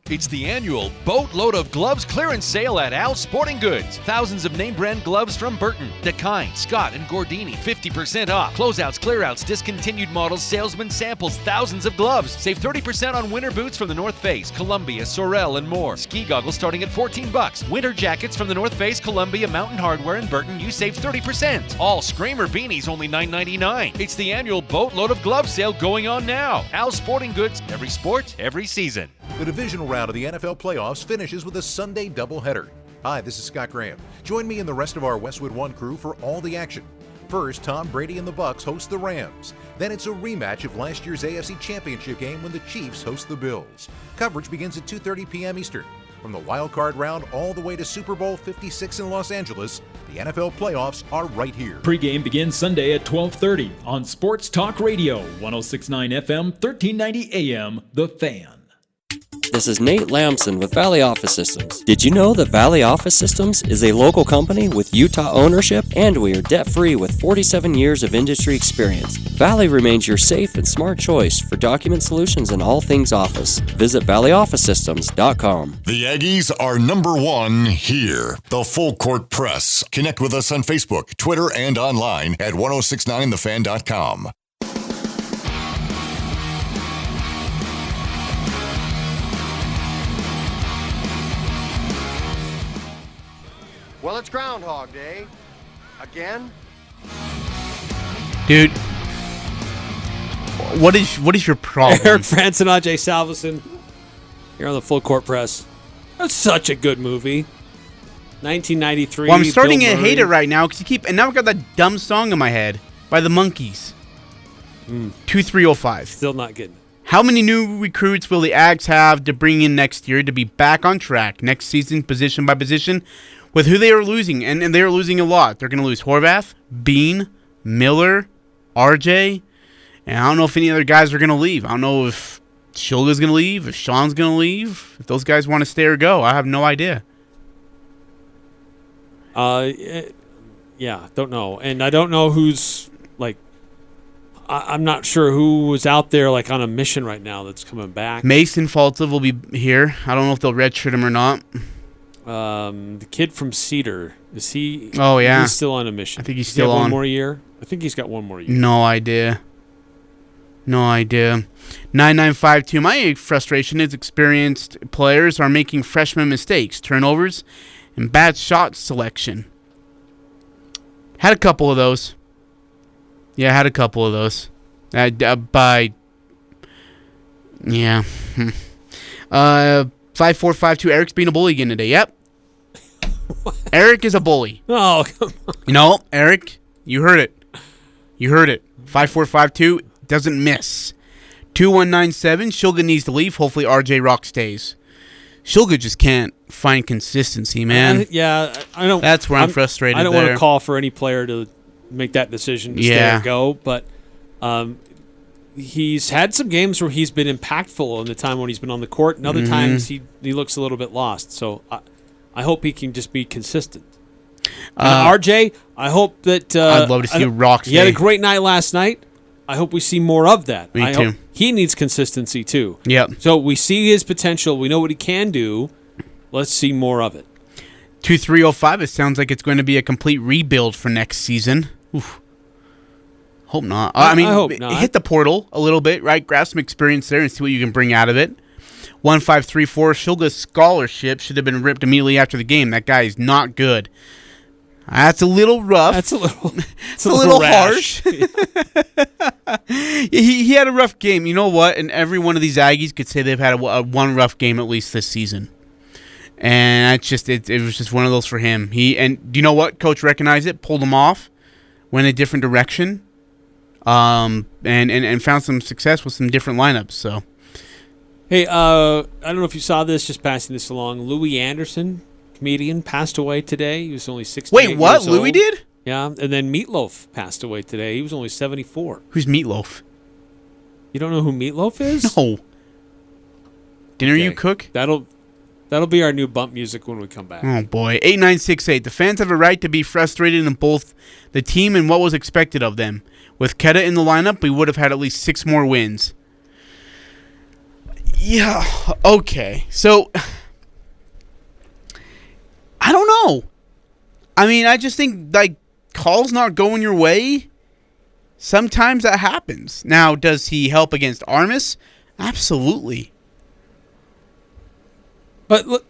It's the annual Boatload of Gloves clearance sale at Al's Sporting Goods. Thousands of name brand gloves from Burton, Dakine, Scott, and Gordini. 50% off. Closeouts, clearouts, discontinued models, salesman samples, thousands of gloves. Save 30% on winter boots from the North Face, Columbia, Sorel, and more. Ski goggles starting at $14. Winter jackets from the North Face, Columbia, Mountain Hardware, and Burton. You save 30%. All Screamer beanies only $9.99. It's the annual Boatload of Gloves sale going on now. Al's Sporting Goods. Every sport, every season. The divisional round of the NFL playoffs finishes with a Sunday doubleheader. Hi, this is Scott Graham. Join me and the rest of our Westwood One crew for all the action. First, Tom Brady and the Bucs host the Rams. Then it's a rematch of last year's AFC Championship game when the Chiefs host the Bills. Coverage begins at 2:30 p.m. Eastern. From the wild card round all the way to Super Bowl 56 in Los Angeles, the NFL playoffs are right here. Pregame begins Sunday at 12:30 on Sports Talk Radio, 106.9 FM, 1390 AM, The Fan. This is Nate Lamson with Valley Office Systems. Did you know that Valley Office Systems is a local company with Utah ownership, and we are debt-free with 47 years of industry experience? Valley remains your safe and smart choice for document solutions and all things office. Visit valleyofficesystems.com. The Aggies are #1 here. The Full Court Press. Connect with us on Facebook, Twitter, and online at 1069thefan.com. Well, it's Groundhog Day. Again? Dude, what is your problem? Eric Frandsen, Ajay, Salvesen here on the Full Court Press. That's such a good movie. 1993. Well, I'm starting Bill to Murray. hate it right now because and now I've got that dumb song in my head by the Monkees. 2305. Still not getting it. How many new recruits will the Ags have to bring in next year to be back on track next season, position by position, with who they are losing? And they are losing a lot. They're going to lose Horvath, Bean, Miller, RJ, and I don't know if any other guys are going to leave. I don't know if Shulga's going to leave, if Sean's going to leave, if those guys want to stay or go. I have no idea. Yeah, don't know. And I don't know who's, like, I'm not sure who was out there, like, on a mission right now that's coming back. Mason Falta will be here. I don't know if they'll redshirt him or not. The kid from Cedar, is he? Oh, yeah. He's still on a mission. I think he's Does he have still on. one more year? I think he's got one more year. No idea. 9952. My frustration is experienced players are making freshman mistakes, turnovers, and bad shot selection. Had a couple of those. Yeah, had a couple of those. Yeah. 5452. Eric's being a bully again today. Yep. Eric is a bully. Oh, come on. You know, Eric, you heard it. 5452 doesn't miss. 2197, Shulga needs to leave. Hopefully RJ Rock stays. Shulga just can't find consistency, man. I don't. That's where I'm frustrated. I don't want to call for any player to make that decision to stay or go, but he's had some games where he's been impactful in the time when he's been on the court, and other times he looks a little bit lost. So I hope he can just be consistent. RJ, I hope that I'd love to see Rock stay. He had a great night last night. I hope we see more of that. Me too. Hope he needs consistency too. Yep. So we see his potential. We know what he can do. Let's see more of it. 2305, it sounds like it's going to be a complete rebuild for next season. Oof. Hope not. I hope not. Hit the portal a little bit, right? Grab some experience there and see what you can bring out of it. 1534, Shulga's scholarship should have been ripped immediately after the game. That guy is not good. That's a little rough. That's a little. It's a little harsh. he had a rough game. You know what? And every one of these Aggies could say they've had one rough game at least this season. And that's just it was just one of those for him. And do you know what? Coach recognized it, pulled him off, went a different direction, and found some success with some different lineups. So, hey, I don't know if you saw this. Just passing this along. Louie Anderson, comedian, passed away today. He was only 68 Wait, what? years old. Louie did? Yeah, and then Meatloaf passed away today. He was only 74. Who's Meatloaf? You don't know who Meatloaf is? No. Dinner you cook? That'll be our new bump music when we come back. Oh, boy. 8968. The fans have a right to be frustrated in both the team and what was expected of them. With Keta in the lineup, we would have had at least 6 more wins. Yeah, okay. So, I don't know. I mean, I just think, like, calls not going your way, sometimes that happens. Now, does he help against Armis? Absolutely. But look,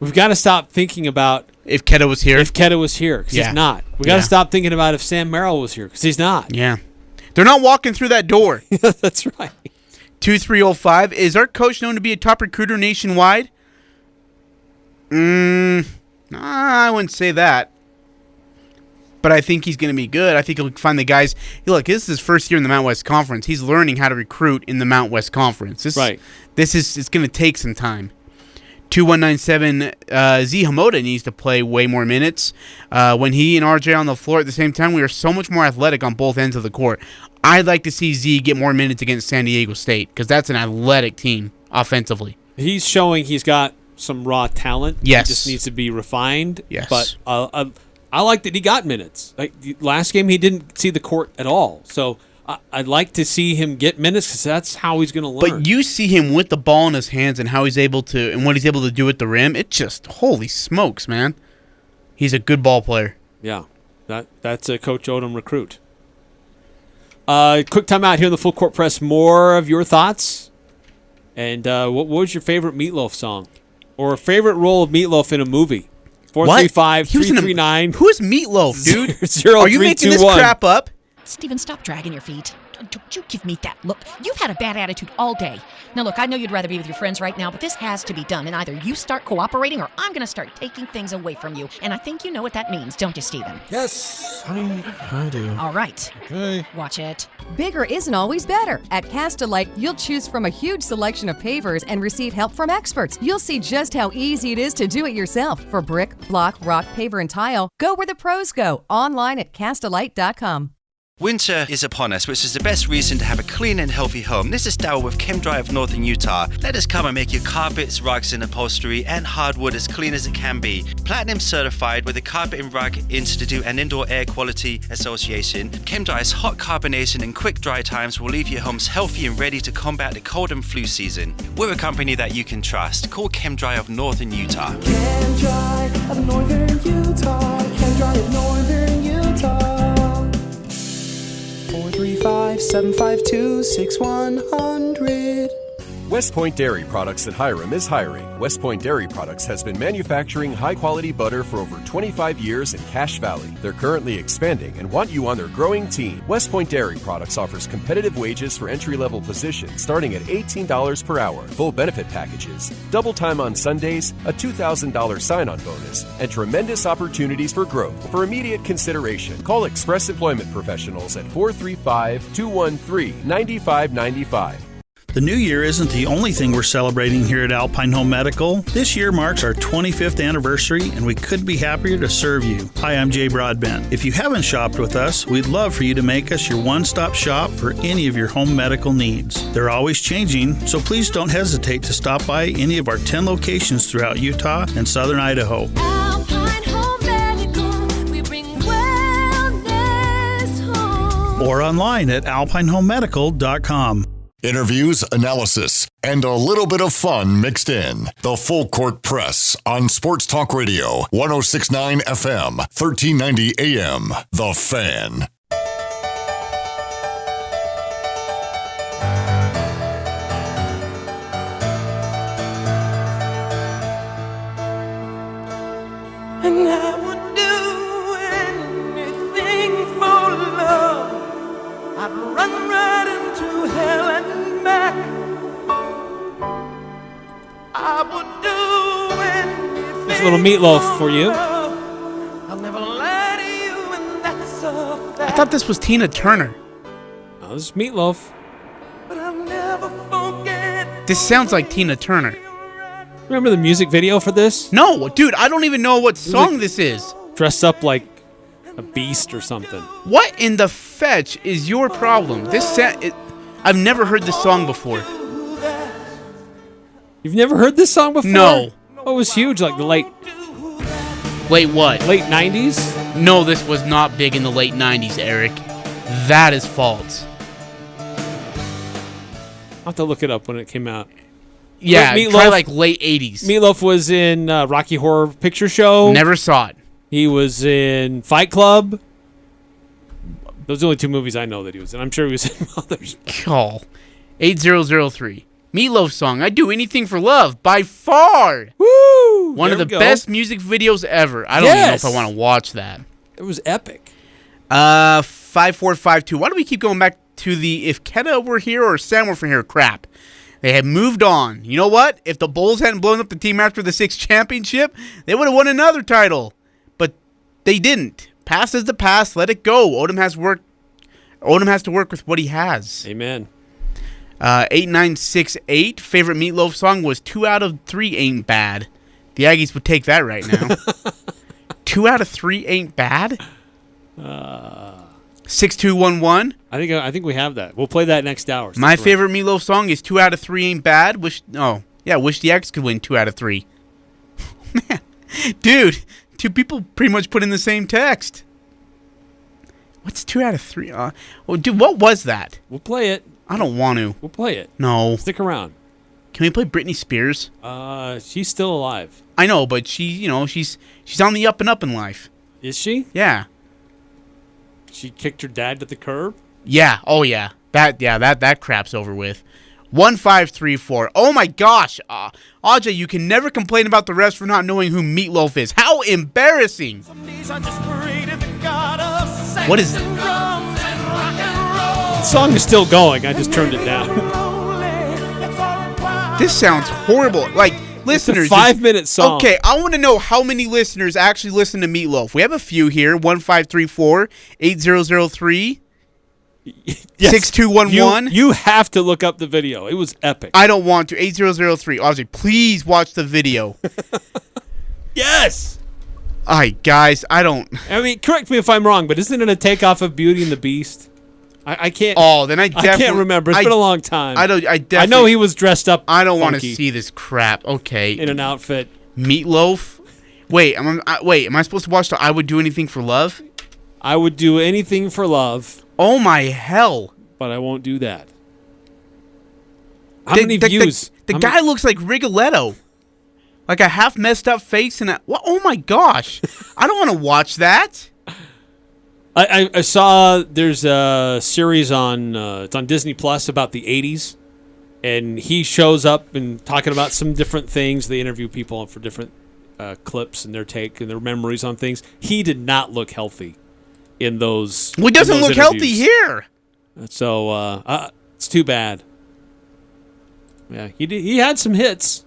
we've got to stop thinking about if Keta was here. Because he's not. We got to stop thinking about if Sam Merrill was here, because he's not. Yeah. They're not walking through that door. That's right. 2305. Is our coach known to be a top recruiter nationwide? I wouldn't say that. But I think he's going to be good. I think he'll find the guys. Look, this is his first year in the Mountain West Conference. He's learning how to recruit in the Mountain West Conference. It's going to take some time. 2197, Z Hamoda needs to play way more minutes. When he and RJ on the floor at the same time, we are so much more athletic on both ends of the court. I'd like to see Z get more minutes against San Diego State because that's an athletic team offensively. He's showing he's got some raw talent. Yes. He just needs to be refined. Yes. But I like that he got minutes. Like last game, he didn't see the court at all. So I'd like to see him get minutes because that's how he's going to learn. But you see him with the ball in his hands and how he's able to, and what he's able to do at the rim. It just, holy smokes, man. He's a good ball player. Yeah, that's a Coach Odom recruit. Quick time out here in the Full Court Press. More of your thoughts. And what was your favorite Meatloaf song? Or a favorite role of Meatloaf in a movie? 435-339. Who is Meatloaf, dude? Are you making this crap up? Steven, stop dragging your feet. Don't you give me that look. You've had a bad attitude all day. Now, look, I know you'd rather be with your friends right now, but this has to be done, and either you start cooperating or I'm going to start taking things away from you. And I think you know what that means, don't you, Steven? Yes, I do. All right. Okay. Watch it. Bigger isn't always better. At Castellite, you'll choose from a huge selection of pavers and receive help from experts. You'll see just how easy it is to do it yourself. For brick, block, rock, paver, and tile, go where the pros go. Online at Castellite.com. Winter is upon us, which is the best reason to have a clean and healthy home. This is Darryl with ChemDry of Northern Utah. Let us come and make your carpets, rugs, and upholstery and hardwood as clean as it can be. Platinum certified with the Carpet and Rug Institute and Indoor Air Quality Association. ChemDry's hot carbonation and quick dry times will leave your homes healthy and ready to combat the cold and flu season. We're a company that you can trust. Call ChemDry of Northern Utah. ChemDry of Northern Utah. ChemDry of Northern Utah. 435-752-6100. West Point Dairy Products at Hiram is hiring. West Point Dairy Products has been manufacturing high-quality butter for over 25 years in Cache Valley. They're currently expanding and want you on their growing team. West Point Dairy Products offers competitive wages for entry-level positions starting at $18 per hour, full benefit packages, double time on Sundays, a $2,000 sign-on bonus, and tremendous opportunities for growth. For immediate consideration, call Express Employment Professionals at 435-213-9595. The new year isn't the only thing we're celebrating here at Alpine Home Medical. This year marks our 25th anniversary, and we couldn't be happier to serve you. Hi, I'm Jay Broadbent. If you haven't shopped with us, we'd love for you to make us your one-stop shop for any of your home medical needs. They're always changing, so please don't hesitate to stop by any of our 10 locations throughout Utah and southern Idaho. Alpine Home Medical, we bring wellness home. Or online at alpinehomemedical.com. Interviews, analysis, and a little bit of fun mixed in. The Full Court Press on Sports Talk Radio, 106.9 FM, 1390 AM. The Fan. And I would do anything for love. I'd run right into hell and back. I would do anything. There's a little Meatloaf for you. I'll never lie to you, and that's a fact. I thought this was Tina Turner. Oh, this is Meatloaf. But I'll never forget. This sounds like Tina Turner. Remember the music video for this? No, dude, I don't even know what song this is. Dressed up like a beast or something. What in the fetch is your problem? I've never heard this song before. You've never heard this song before? No. Oh, it was huge, like the late what? Late 90s? No, this was not big in the late 90s, Eric. That is false. I'll have to look it up when it came out. Yeah, try like late 80s. Meatloaf was in Rocky Horror Picture Show. Never saw it. He was in Fight Club. Those are the only two movies I know that he was in. I'm sure he was in others. Call 8003. Meatloaf song, I'd do anything for love, by far. Woo! One of the best music videos ever. I don't even know if I want to watch that. It was epic. 5452. Why do we keep going back to the if Keta were here or Sam were here crap? They had moved on. You know what? If the Bulls hadn't blown up the team after the 6th championship, they would have won another title. But they didn't. Past is the past. Let it go. Odom has to work with what he has. Amen. 8968. Favorite Meatloaf song was 2 out of 3 ain't bad. The Aggies would take that right now. 2 out of 3 ain't bad? 6211. I think we have that. We'll play that next hour. My favorite Meatloaf song is 2 out of 3 ain't bad. Wish the Aggies could win 2 out of 3. Man, dude, two people pretty much put in the same text. What's 2 out of 3? Dude, what was that? We'll play it. I don't want to. We'll play it. No. Stick around. Can we play Britney Spears? She's still alive. I know, but she's on the up and up in life. Is she? Yeah. She kicked her dad to the curb? Yeah. Oh yeah. That crap's over with. 1534. Oh my gosh. Ajay, you can never complain about the refs for not knowing who Meatloaf is. How embarrassing. What is The song is still going. I just turned it down. This sounds horrible. Like, listeners. It's a 5-minute song. Okay, I want to know how many listeners actually listen to Meatloaf. We have a few here. 1534-8003. Yes. 6211. You have to look up the video. It was epic. I don't want to. 8003. Ajay, please watch the video. Yes. All right, guys, I mean, correct me if I'm wrong, but isn't it a takeoff of Beauty and the Beast? I can't. Oh, then I can't remember. It's been a long time. I know he was dressed up. I don't want to see this crap. Okay. In an outfit. Meatloaf. Wait, am I supposed to watch the I Would Do Anything for Love? I would do anything for love. Oh my hell! But I won't do that. How many views? The guy looks like Rigoletto. Like a half messed up face and oh my gosh. I don't want to watch that. I saw there's a series on it's on Disney Plus about the 80s. And he shows up and talking about some different things. They interview people for different clips and their take and their memories on things. He did not look healthy in those. Well, he doesn't look healthy here. So it's too bad. Yeah, he had some hits.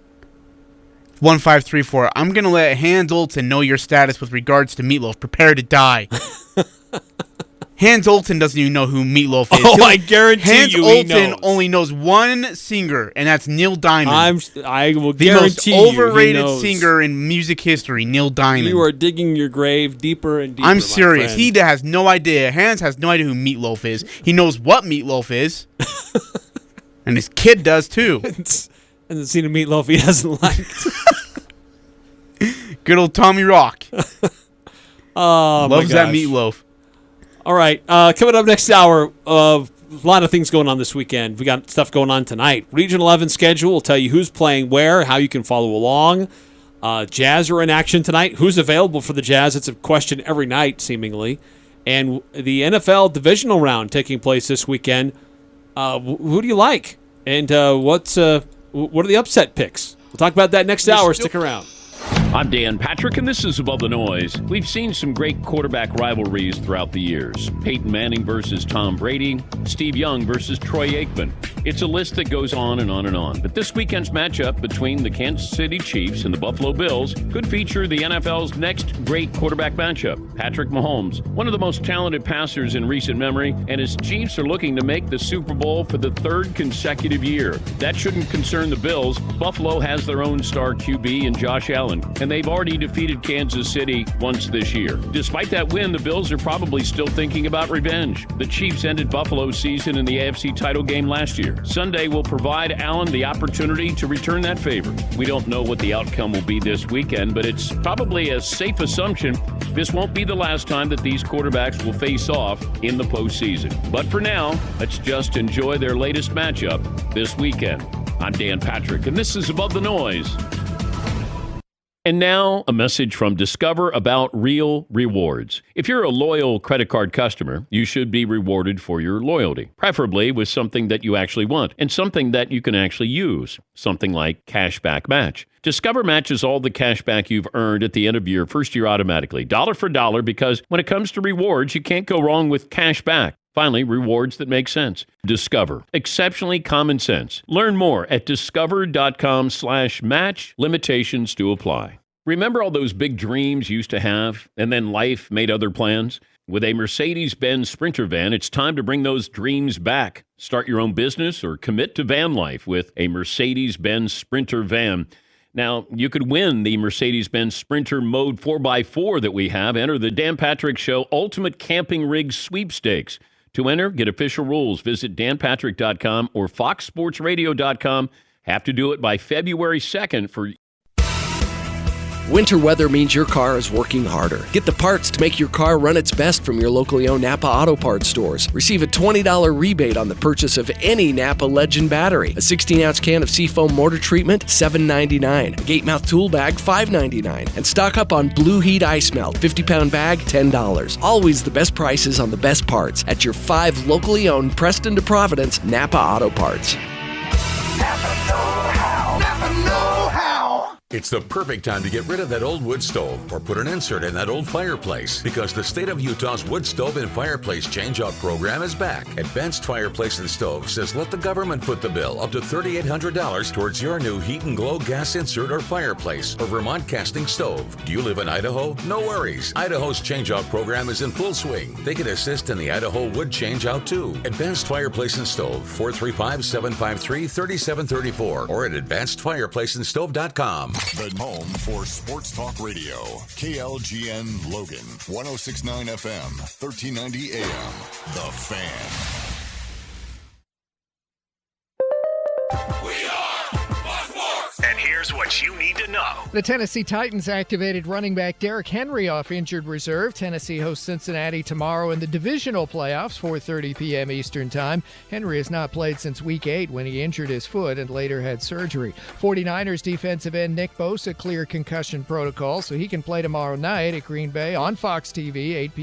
1534. I'm gonna let Hans Olsen know your status with regards to Meatloaf. Prepare to die. Hans Olsen doesn't even know who Meatloaf is. Oh, I guarantee Hans you Olsen he knows. only knows one singer, and that's Neil Diamond. I will the guarantee most overrated you he knows. singer in music history, Neil Diamond. You are digging your grave deeper and deeper. I'm serious. My He has no idea. Hans has no idea who Meatloaf is. He knows what Meatloaf is, and his kid does too. Hasn't seen a Meatloaf he hasn't liked. Good old Tommy Rock. Oh, loves my that gosh. Meatloaf. All right, coming up next hour, a lot of things going on this weekend. We got stuff going on tonight. Region 11 schedule will tell you who's playing where, how you can follow along. Jazz are in action tonight. Who's available for the Jazz? It's a question every night, seemingly. And the NFL divisional round taking place this weekend. Who do you like? And what are the upset picks? We'll talk about that next hour. Stick around. I'm Dan Patrick, and this is Above the Noise. We've seen some great quarterback rivalries throughout the years. Peyton Manning versus Tom Brady, Steve Young versus Troy Aikman. It's a list that goes on and on and on. But this weekend's matchup between the Kansas City Chiefs and the Buffalo Bills could feature the NFL's next great quarterback matchup. Patrick Mahomes, one of the most talented passers in recent memory, and his Chiefs are looking to make the Super Bowl for the third consecutive year. That shouldn't concern the Bills. Buffalo has their own star QB in Josh Allen, and they've already defeated Kansas City once this year. Despite that win, the Bills are probably still thinking about revenge. The Chiefs ended Buffalo's season in the AFC title game last year. Sunday will provide Allen the opportunity to return that favor. We don't know what the outcome will be this weekend, but it's probably a safe assumption this won't be the last time that these quarterbacks will face off in the postseason. But for now, let's just enjoy their latest matchup this weekend. I'm Dan Patrick, and this is Above the Noise. And now, a message from Discover about real rewards. If you're a loyal credit card customer, you should be rewarded for your loyalty, preferably with something that you actually want and something that you can actually use, something like Cashback Match. Discover matches all the cash back you've earned at the end of your first year automatically, dollar for dollar, because when it comes to rewards, you can't go wrong with cash back. Finally, rewards that make sense. Discover. Exceptionally common sense. Learn more at discover.com/match. Limitations do apply. Remember all those big dreams you used to have, and then life made other plans? With a Mercedes-Benz Sprinter van, it's time to bring those dreams back. Start your own business or commit to van life with a Mercedes-Benz Sprinter van. Now, you could win the Mercedes-Benz Sprinter Mode 4x4 that we have. Enter the Dan Patrick Show Ultimate Camping Rig Sweepstakes. To enter, get official rules. Visit danpatrick.com or foxsportsradio.com. Have to do it by February 2nd for... Winter weather means your car is working harder. Get the parts to make your car run its best from your locally owned Napa Auto Parts stores. Receive a $20 rebate on the purchase of any Napa Legend battery. A 16-ounce can of Seafoam mortar treatment, $7.99. A gate mouth tool bag, $5.99. And stock up on Blue Heat Ice Melt, 50-pound bag, $10. Always the best prices on the best parts at your 5 locally owned Preston to Providence Napa Auto Parts. Napa know-how. Napa know-how. It's the perfect time to get rid of that old wood stove or put an insert in that old fireplace, because the state of Utah's wood stove and fireplace change-out program is back. Advanced Fireplace and Stove says let the government foot the bill up to $3,800 towards your new Heat and Glow gas insert or fireplace or Vermont casting stove. Do you live in Idaho? No worries. Idaho's change-out program is in full swing. They can assist in the Idaho wood change-out too. Advanced Fireplace and Stove, 435-753-3734 or at advancedfireplaceandstove.com. The home for Sports Talk Radio. KLGN Logan. 106.9 FM. 1390 AM. The Fan. And here's what you need to know. The Tennessee Titans activated running back Derrick Henry off injured reserve. Tennessee hosts Cincinnati tomorrow in the divisional playoffs, 4:30 p.m. Eastern Time. Henry has not played since Week 8 when he injured his foot and later had surgery. 49ers defensive end Nick Bosa cleared concussion protocol, so he can play tomorrow night at Green Bay on Fox TV, 8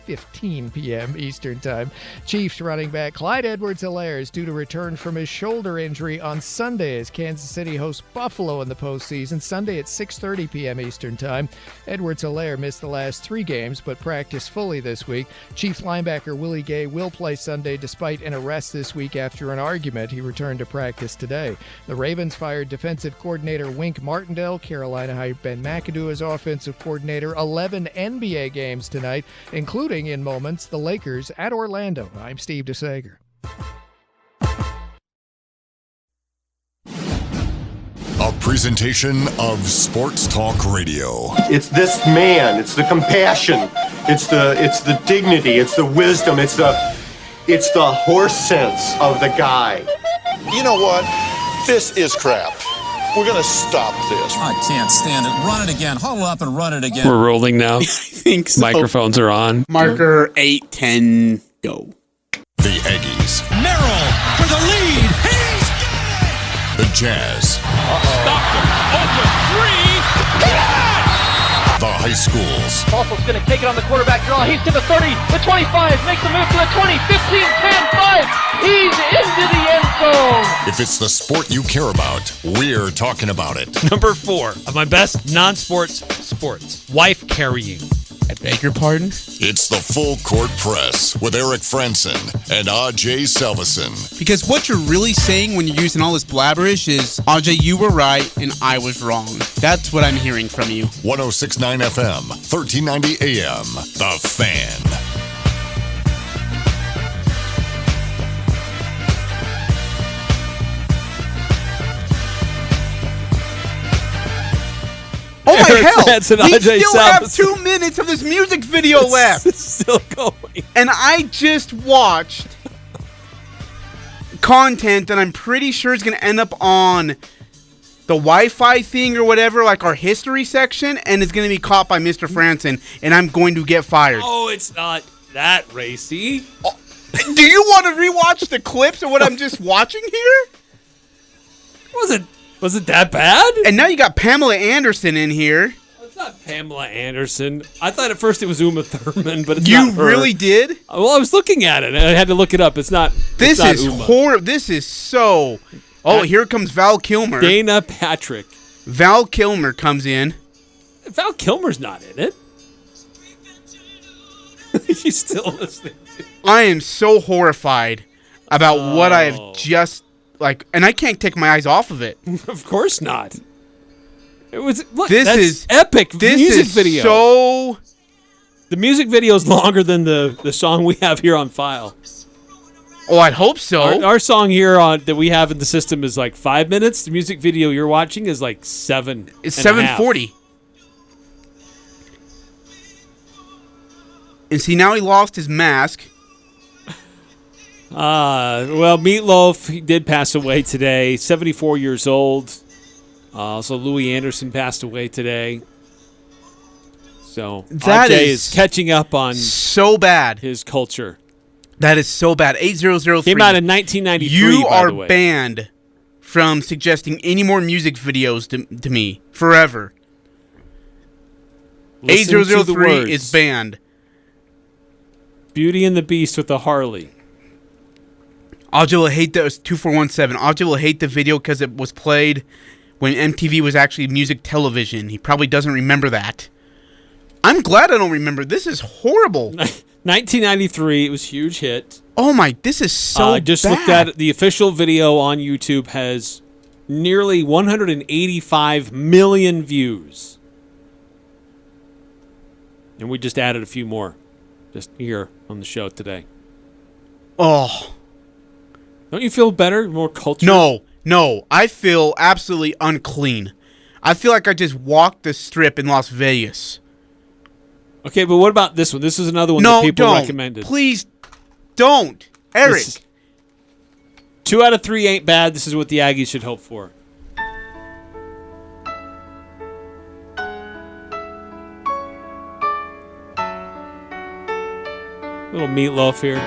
4:15 p.m. Eastern Time. Chiefs running back Clyde Edwards-Helaire is due to return from his shoulder injury on Sunday as Kansas City hosts Buffalo in the postseason, Sunday at 6:30 p.m. Eastern Time. Edwards-Helaire missed the last 3 games but practiced fully this week. Chiefs linebacker Willie Gay will play Sunday despite an arrest this week after an argument. He returned to practice today. The Ravens fired defensive coordinator Wink Martindale. Carolina hired Ben McAdoo as offensive coordinator. 11 NBA games tonight, including in moments the Lakers at Orlando. I'm Steve DeSager. A presentation of Sports Talk Radio. It's this man. It's the compassion. It's the dignity. It's the wisdom. It's the horse sense of the guy. You know what? This is crap. We're going to stop this. I can't stand it. Run it again. Huddle up and run it again. We're rolling now. I think so. Microphones are on. Marker 8-10, go. The Aggies. Merrill for the lead. He's got it! The Jazz. Stopped him. Open three. The high schools. Waffle's going to take it on the quarterback draw. He's to the 30, the 25, makes the move to the 20, 15, 10, 5. He's into the end zone. If it's the sport you care about, we're talking about it. Number 4 of my best non-sports sports. Wife carrying. I beg your pardon? It's the Full Court Press with Eric Frandsen and Ajay Salvesen. Because what you're really saying when you're using all this blabberish is, Ajay, you were right and I was wrong. That's what I'm hearing from you. 106.9 FM, 1390 AM, The Fan. Oh my Eric hell! Frandsen, We Ajay still have Salvesen. 2 minutes of this music video left. It's still going. And I just watched content that I'm pretty sure is going to end up on the Wi-Fi thing or whatever, like our history section, and it's going to be caught by Mr. Frandsen, and I'm going to get fired. Oh, it's not that racy. Oh, do you want to rewatch the clips of what I'm just watching here? Was it that bad? And now you got Pamela Anderson in here. It's not Pamela Anderson. I thought at first it was Uma Thurman, but it's you not her. Really did? Well, I was looking at it. And I had to look it up. It's not. This it's not is Uma. horrible. This is so. Oh, here comes Val Kilmer. Dana Patrick. Val Kilmer comes in. Val Kilmer's not in it. She's still listening. I am so horrified about what I have just. And I can't take my eyes off of it. Of course not. It was this that's is epic this music is video. So the music video is longer than the song we have here on file. Oh, I'd hope so. Our song here that we have in the system is like 5 minutes. The music video you're watching is like 7. It's 7:40. And see, now he lost his mask. Well, Meatloaf, he did pass away today, 74 years old. So Louie Anderson passed away today. So that Ajay is catching up on so bad his culture. That is so bad. 8003. Came out in 1993. You by are the way. banned from suggesting any more music videos to me forever. Listen to the 8003 words. is banned. Beauty and the Beast with a Harley. Ajay will hate the 2417. Ajay will hate the video because it was played when MTV was actually music television. He probably doesn't remember that. I'm glad I don't remember. This is horrible. 1993. It was a huge hit. Oh my! This is so. I just bad. looked at it. The official video on YouTube has nearly 185 million views, and we just added a few more, just here on the show today. Oh. Don't you feel better, more cultured? No. I feel absolutely unclean. I feel like I just walked the strip in Las Vegas. Okay, but what about this one? This is another one that people recommended. Please don't. Eric. 2 out of 3 ain't bad. This is what the Aggies should hope for. Little Meatloaf here.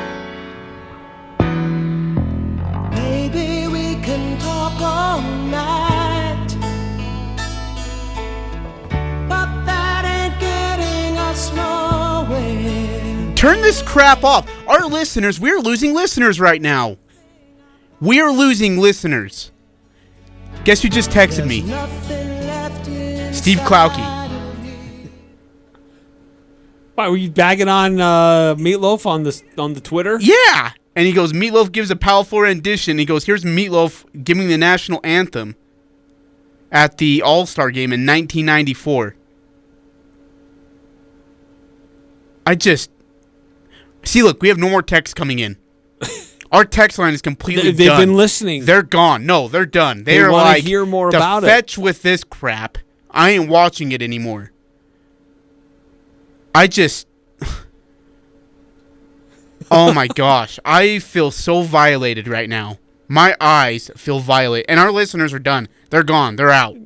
Maybe we can talk all night, but that ain't getting us nowhere. Turn this crap off. Our listeners, we're losing listeners right now. We are losing listeners. Guess who just texted me? Steve Klauke. Why, were you bagging on Meatloaf on the Twitter? Yeah. And he goes, Meatloaf gives a powerful rendition. He goes, here's Meatloaf giving the national anthem at the All-Star game in 1994. See, look, we have no more texts coming in. Our text line is completely done. They've been listening. They're gone. No, they're done. They are want like, to hear more about it. fetch with this crap. I ain't watching it anymore. Oh my gosh. I feel so violated right now. My eyes feel violated. And our listeners are done. They're gone. They're out.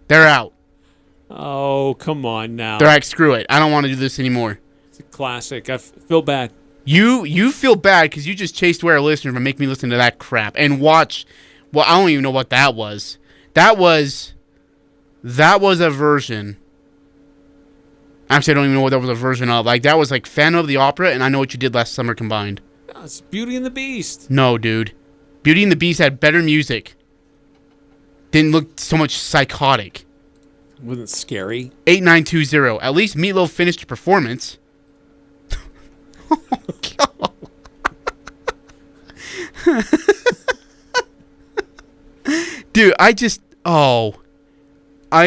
They're out. Oh, come on now. They're like, screw it. I don't want to do this anymore. It's a classic. I feel bad. You feel bad because you just chased away our listeners and make me listen to that crap and watch. Well, I don't even know what that was. That was a version. Actually, I don't even know what that was a version of. Like, that was like Phantom of the Opera and I Know What You Did Last Summer combined. No, it's Beauty and the Beast. No, dude. Beauty and the Beast had better music. Didn't look so much psychotic. Wasn't scary. 8920. At least Meatloaf finished the performance. Oh, God. Dude, I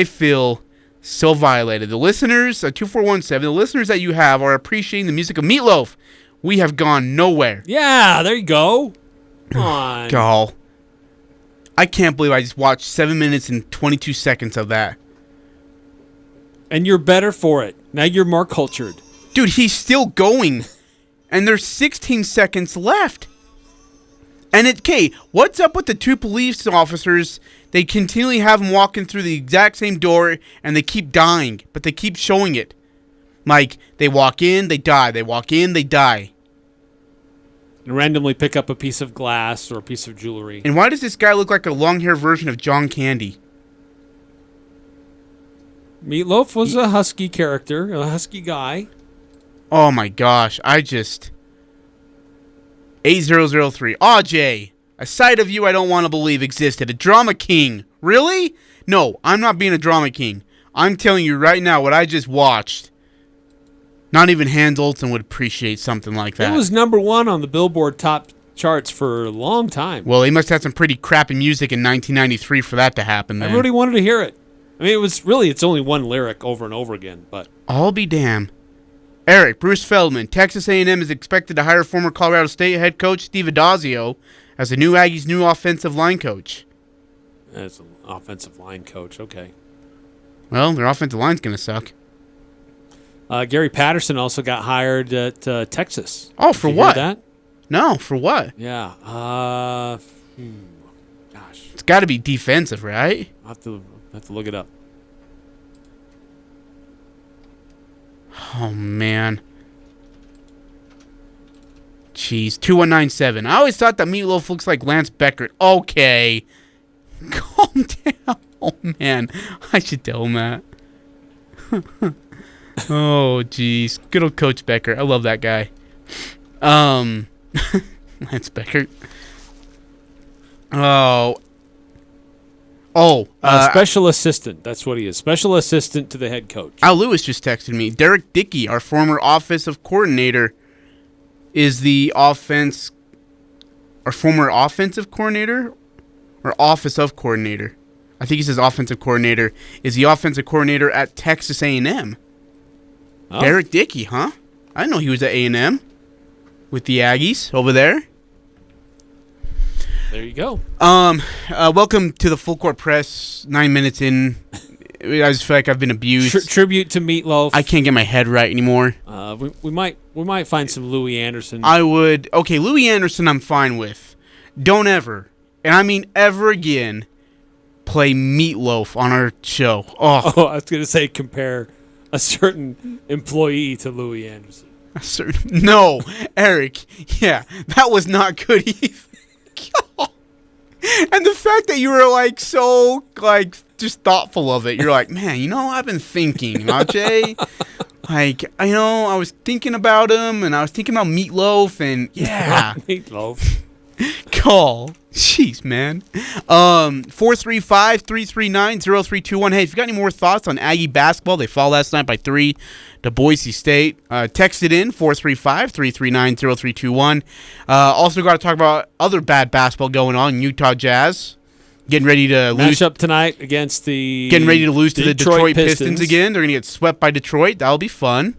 feel so violated. The listeners, 2417, the listeners that you have are appreciating the music of Meatloaf. We have gone nowhere. Yeah, there you go. Come on. God. I can't believe I just watched 7 minutes and 22 seconds of that. And you're better for it. Now you're more cultured. Dude, he's still going. And there's 16 seconds left. And what's up with the two police officers? They continually have them walking through the exact same door, and they keep dying, but they keep showing it. Like, they walk in, they die. They walk in, they die. And randomly pick up a piece of glass or a piece of jewelry. And why does this guy look like a long-hair version of John Candy? Meatloaf was a husky character, a husky guy. Oh, my gosh. 8003. Ajay, a side of you I don't want to believe existed. A drama king. Really? No, I'm not being a drama king. I'm telling you right now what I just watched. Not even Hans Olsen would appreciate something like that. It was #1 on the Billboard top charts for a long time. Well, he must have had some pretty crappy music in 1993 for that to happen, man. Everybody wanted to hear it. I mean, it's only one lyric over and over again, but... I'll be damned. Eric, Bruce Feldman, Texas A&M is expected to hire former Colorado State head coach Steve Adazio as the new Aggies' new offensive line coach. As an offensive line coach, okay. Well, their offensive line's going to suck. Gary Patterson also got hired at Texas. Oh, for what? Hear that? No, for what? Yeah. Gosh. It's got to be defensive, right? I'll have to look it up. Oh, man. Jeez. 2197. I always thought that Meatloaf looks like Lance Beckert. Okay. Calm down. Oh, man. I should tell him that. Oh, jeez. Good old Coach Beckert. I love that guy. Lance Beckert. Special assistant. That's what he is. Special assistant to the head coach. Al Lewis just texted me. Derek Dickey, our former offensive coordinator, is the our former offensive coordinator or office of coordinator. I think he says offensive coordinator. Is the offensive coordinator at Texas A&M. Oh. Derek Dickey, huh? I didn't know he was at A&M with the Aggies over there. There you go. Welcome to the Full Court Press. 9 minutes in. I just feel like I've been abused. Tribute to Meatloaf. I can't get my head right anymore. We might find some Louie Anderson. I would. Okay, Louie Anderson I'm fine with. Don't ever, and I mean ever again, play Meatloaf on our show. Oh, I was going to say compare a certain employee to Louie Anderson. No, Eric. Yeah, that was not good either. And the fact that you were so just thoughtful of it, you're like, man, I've been thinking, Ajay. Like, I was thinking about him, and I was thinking about Meatloaf, and yeah. Meatloaf. Call. Jeez, man. 435-339-0321. Hey, if you got any more thoughts on Aggie basketball, they fall last night by 3 to Boise State. Text it in, 435-339-0321. Also got to talk about other bad basketball going on. Utah Jazz getting ready to lose. Matchup tonight against the Getting ready to lose to the Detroit Pistons Pistons again. They're going to get swept by Detroit. That'll be fun.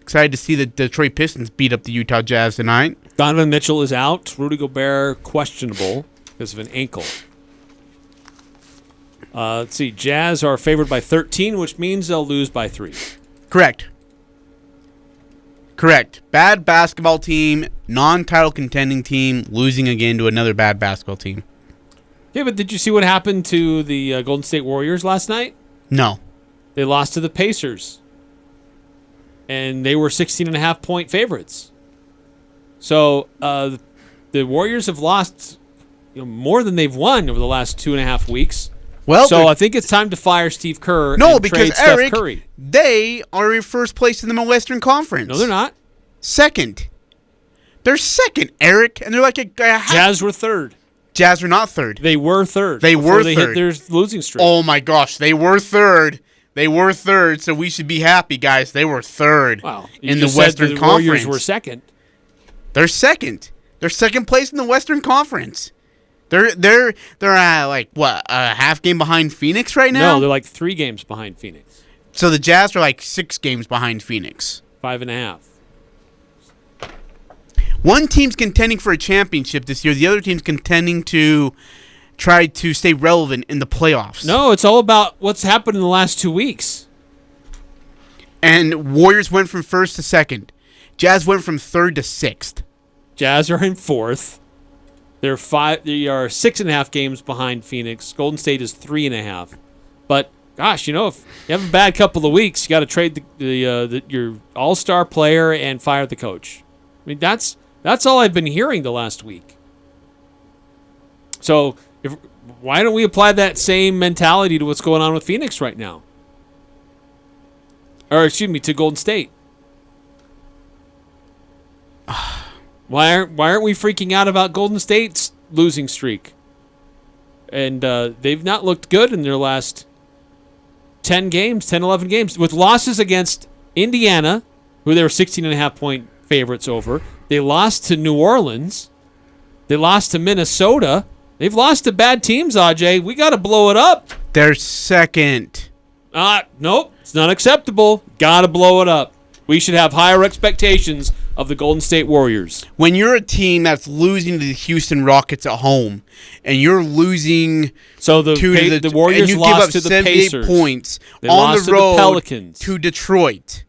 Excited to see the Detroit Pistons beat up the Utah Jazz tonight. Donovan Mitchell is out. Rudy Gobert questionable because of an ankle. Let's see. Jazz are favored by 13, which means they'll lose by 3. Correct. Bad basketball team, non-title contending team, losing again to another bad basketball team. Yeah, but did you see what happened to the Golden State Warriors last night? No. They lost to the Pacers. And they were 16.5-point favorites. So the Warriors have lost more than they've won over the last 2.5 weeks. Well, so I think it's time to fire Steve Kerr and because trade Steph Eric, Curry. They are in first place in the Western Conference. No, they're not. Second. They're second, Eric, and they're like a Jazz were third. Jazz are not third. They were third. They hit their losing streak. Oh my gosh, they were third. So we should be happy, guys. They were third in the Western Conference. The Warriors were second. They're second. They're second place in the Western Conference. They're like what, a half game behind Phoenix right now? No, they're like 3 games behind Phoenix. So the Jazz are like 6 games behind Phoenix. 5.5. One team's contending for a championship this year. The other team's contending to try to stay relevant in the playoffs. No, it's all about what's happened in the last 2 weeks. And Warriors went from first to second. Jazz went from third to sixth. Jazz are in 4th. They are 6.5 games behind Phoenix. Golden State is 3.5. But gosh, if you have a bad couple of weeks, you got to trade your all-star player and fire the coach. I mean, that's all I've been hearing the last week. So why don't we apply that same mentality to what's going on with Phoenix right now? Or to Golden State. Why aren't we freaking out about Golden State's losing streak? And they've not looked good in their last 11 games. With losses against Indiana, who they were 16.5-point favorites over. They lost to New Orleans. They lost to Minnesota. They've lost to bad teams, Ajay. We got to blow it up. They're second. Nope. It's not acceptable. Got to blow it up. We should have higher expectations of the Golden State Warriors. When you're a team that's losing to the Houston Rockets at home, and you're losing the Warriors and you lost give up to the 78 Pacers. points They on lost the to road the Pelicans. to Detroit,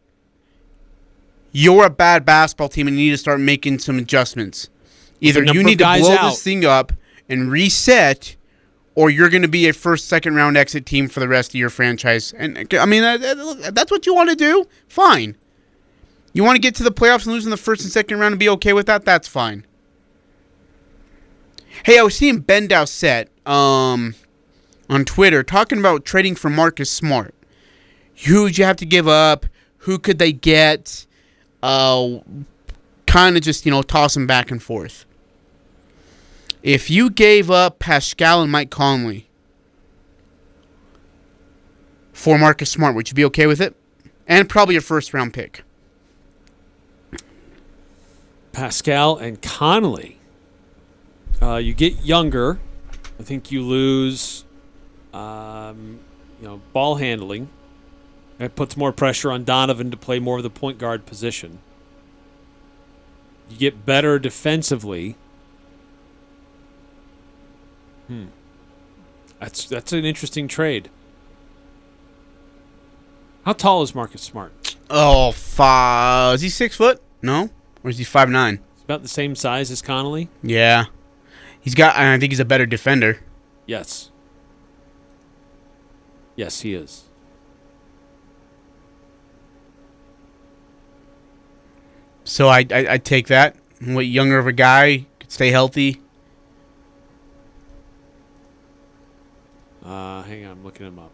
you're a bad basketball team and you need to start making some adjustments. Either you need to blow this thing up and reset, or you're going to be a first, second round exit team for the rest of your franchise. And I mean, that's what you want to do? Fine. You want to get to the playoffs and lose in the first and second round and be okay with that? That's fine. Hey, I was seeing Ben Dowsett on Twitter talking about trading for Marcus Smart. Who'd you have to give up? Who could they get? Kind of just, toss them back and forth. If you gave up Pascal and Mike Conley for Marcus Smart, would you be okay with it? And probably a first-round pick. Pascal and Conley. You get younger. I think you lose, ball handling. It puts more pressure on Donovan to play more of the point guard position. You get better defensively. That's an interesting trade. How tall is Marcus Smart? Is he 6 foot? No? Or is he 5'9"? He's about the same size as Conley. Yeah. I think he's a better defender. Yes. Yes, he is. So I take that. What, younger of a guy, could stay healthy. Hang on, I'm looking him up.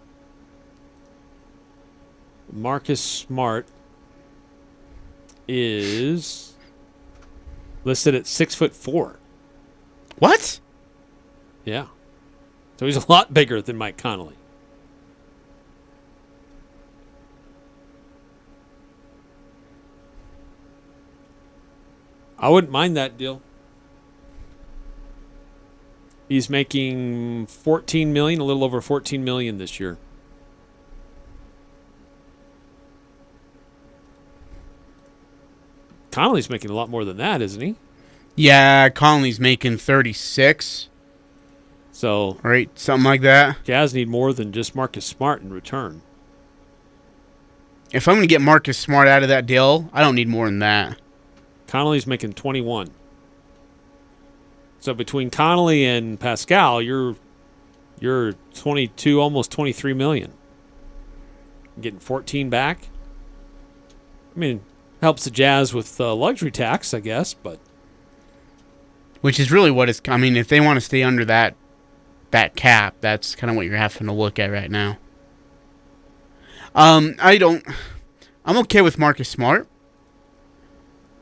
Marcus Smart is listed at 6'4". What? Yeah. So he's a lot bigger than Mike Conley. I wouldn't mind that deal. He's making $14 million, a little over $14 million this year. Conley's making a lot more than that, isn't he? Yeah, Conley's making 36. So, right, something like that. Jazz need more than just Marcus Smart in return. If I'm going to get Marcus Smart out of that deal, I don't need more than that. Conley's making 21. So between Conley and Pascal, you're 22, almost 23 million. Getting 14 back. I mean, helps the Jazz with luxury tax, I guess, but which is really what it's. I mean, if they want to stay under that cap, that's kind of what you're having to look at right now. I'm okay with Marcus Smart.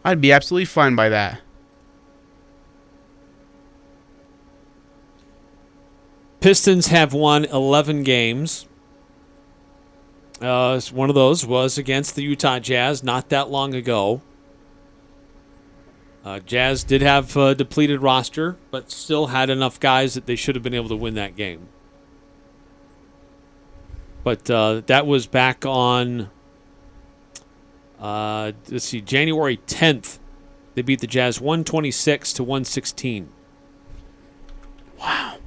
I'd be absolutely fine by that. Pistons have won 11 games. One of those was against the Utah Jazz not that long ago. Jazz did have a depleted roster, but still had enough guys that they should have been able to win that game. But that was back on, January 10th. They beat the Jazz 126-116. Wow.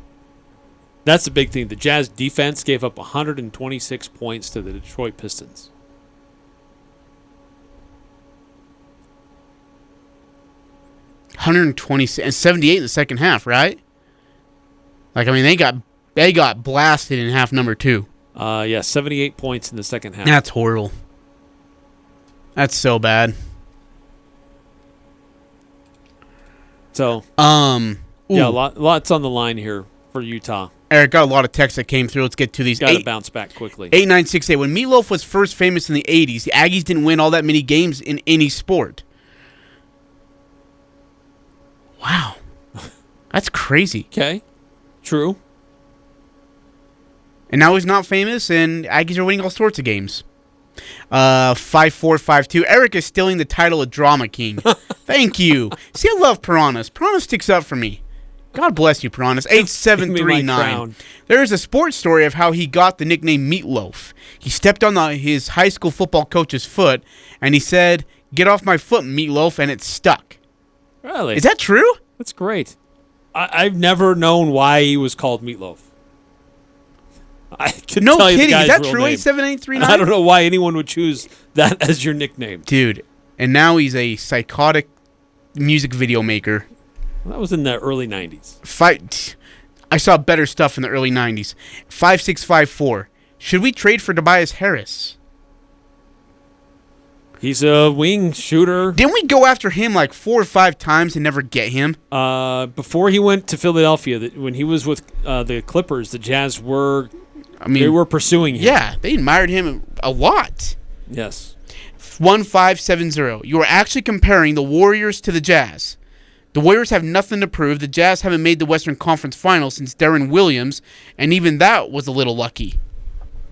That's the big thing. The Jazz defense gave up 126 points to the Detroit Pistons. And 78 in the second half, right? Like, I mean, they got blasted in half number 2. 78 points in the second half. That's horrible. That's so bad. So, yeah, lots on the line here for Utah. Eric, got a lot of texts that came through. Let's get to these. Got to bounce back quickly. 8968. When Meatloaf was first famous in the 80s, the Aggies didn't win all that many games in any sport. Wow. That's crazy. Okay. True. And now he's not famous, and Aggies are winning all sorts of games. 5452. Eric is stealing the title of Drama King. Thank you. See, I love Piranhas. Piranha sticks up for me. God bless you, Piranhas. 8739. There is a sports story of how he got the nickname Meatloaf. He stepped on his high school football coach's foot, and he said, "Get off my foot, Meatloaf," and it stuck. Really? Is that true? That's great. I've never known why he was called Meatloaf. I can tell you the guy's Is that real true? name. 87839. I don't know why anyone would choose that as your nickname, dude. And now he's a psychotic music video maker. Well, that was in the early 90s. I saw better stuff in the early 90s. 5654. Should we trade for Tobias Harris? He's a wing shooter. Didn't we go after him like 4 or 5 times and never get him? Before he went to Philadelphia, when he was with the Clippers, the Jazz were, they were pursuing him. Yeah, they admired him a lot. Yes. 1570. You are actually comparing the Warriors to the Jazz. The Warriors have nothing to prove. The Jazz haven't made the Western Conference Finals since Darren Williams, and even that was a little lucky.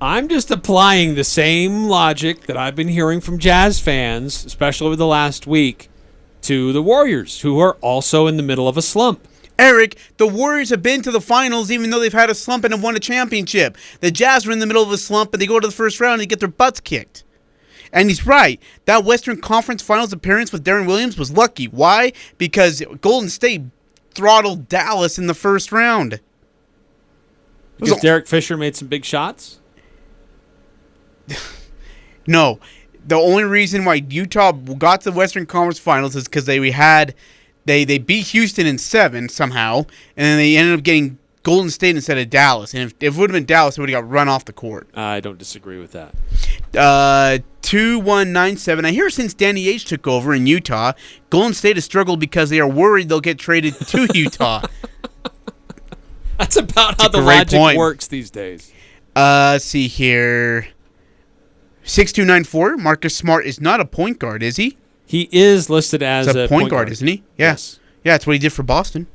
I'm just applying the same logic that I've been hearing from Jazz fans, especially over the last week, to the Warriors, who are also in the middle of a slump. Eric, the Warriors have been to the finals even though they've had a slump and have won a championship. The Jazz are in the middle of a slump, and they go to the first round and they get their butts kicked. And he's right. That Western Conference Finals appearance with Darren Williams was lucky. Why? Because Golden State throttled Dallas in the first round. Because Derek Fisher made some big shots? No. The only reason why Utah got to the Western Conference Finals is because they beat Houston in 7 somehow, and then they ended up getting Golden State instead of Dallas. And if it would have been Dallas, it would have got run off the court. I don't disagree with that. 2197. I hear since Danny H took over in Utah, Golden State has struggled because they are worried they'll get traded to Utah. That's about how the logic works these days. Let's see here. 6294. Marcus Smart is not a point guard, is he? He is listed as a point guard, isn't he? Yeah. Yes. Yeah, that's what he did for Boston.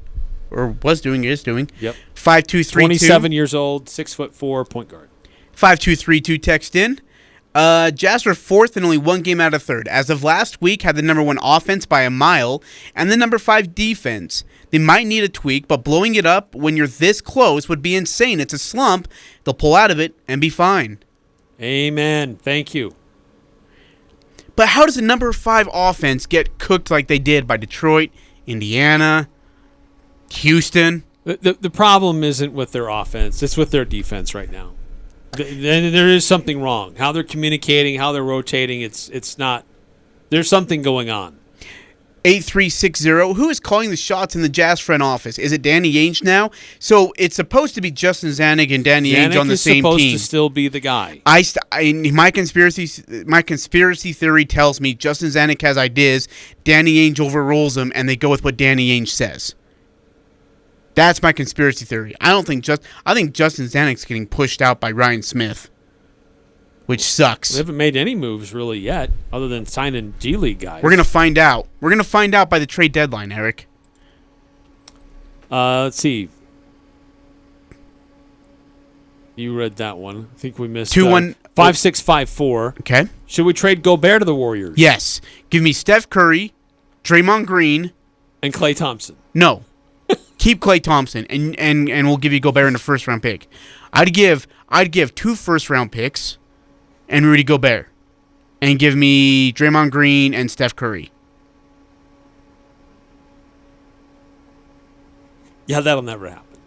Or is doing. Yep. 5232. 27 years old, 6'4", point guard. 5232 text in. Jazz were fourth and only one game out of third. As of last week, had the number 1 offense by a mile and the number 5 defense. They might need a tweak, but blowing it up when you're this close would be insane. It's a slump. They'll pull out of it and be fine. Amen. Thank you. But how does the number 5 offense get cooked like they did by Detroit, Indiana, Houston? The problem isn't with their offense. It's with their defense right now. There is something wrong. How they're communicating, how they're rotating, it's not. There's something going on. 8360. Who is calling the shots in the Jazz front office? Is it Danny Ainge now? So it's supposed to be Justin Zanuck and Danny Ainge on the same team. Zanuck is supposed to still be the guy. My conspiracy theory tells me Justin Zanuck has ideas, Danny Ainge overrules them, and they go with what Danny Ainge says. That's my conspiracy theory. I think Justin Zanuck's getting pushed out by Ryan Smith, which sucks. We haven't made any moves really yet, other than signing G League guys. We're gonna find out. We're gonna find out by the trade deadline, Eric. Let's see. You read that one. I think we missed 5654. Okay. Should we trade Gobert to the Warriors? Yes. Give me Steph Curry, Draymond Green, and Klay Thompson. No. Keep Klay Thompson, and we'll give you Gobert in the first-round pick. I'd give 2 first-round picks and Rudy Gobert, and give me Draymond Green and Steph Curry. Yeah, that'll never happen.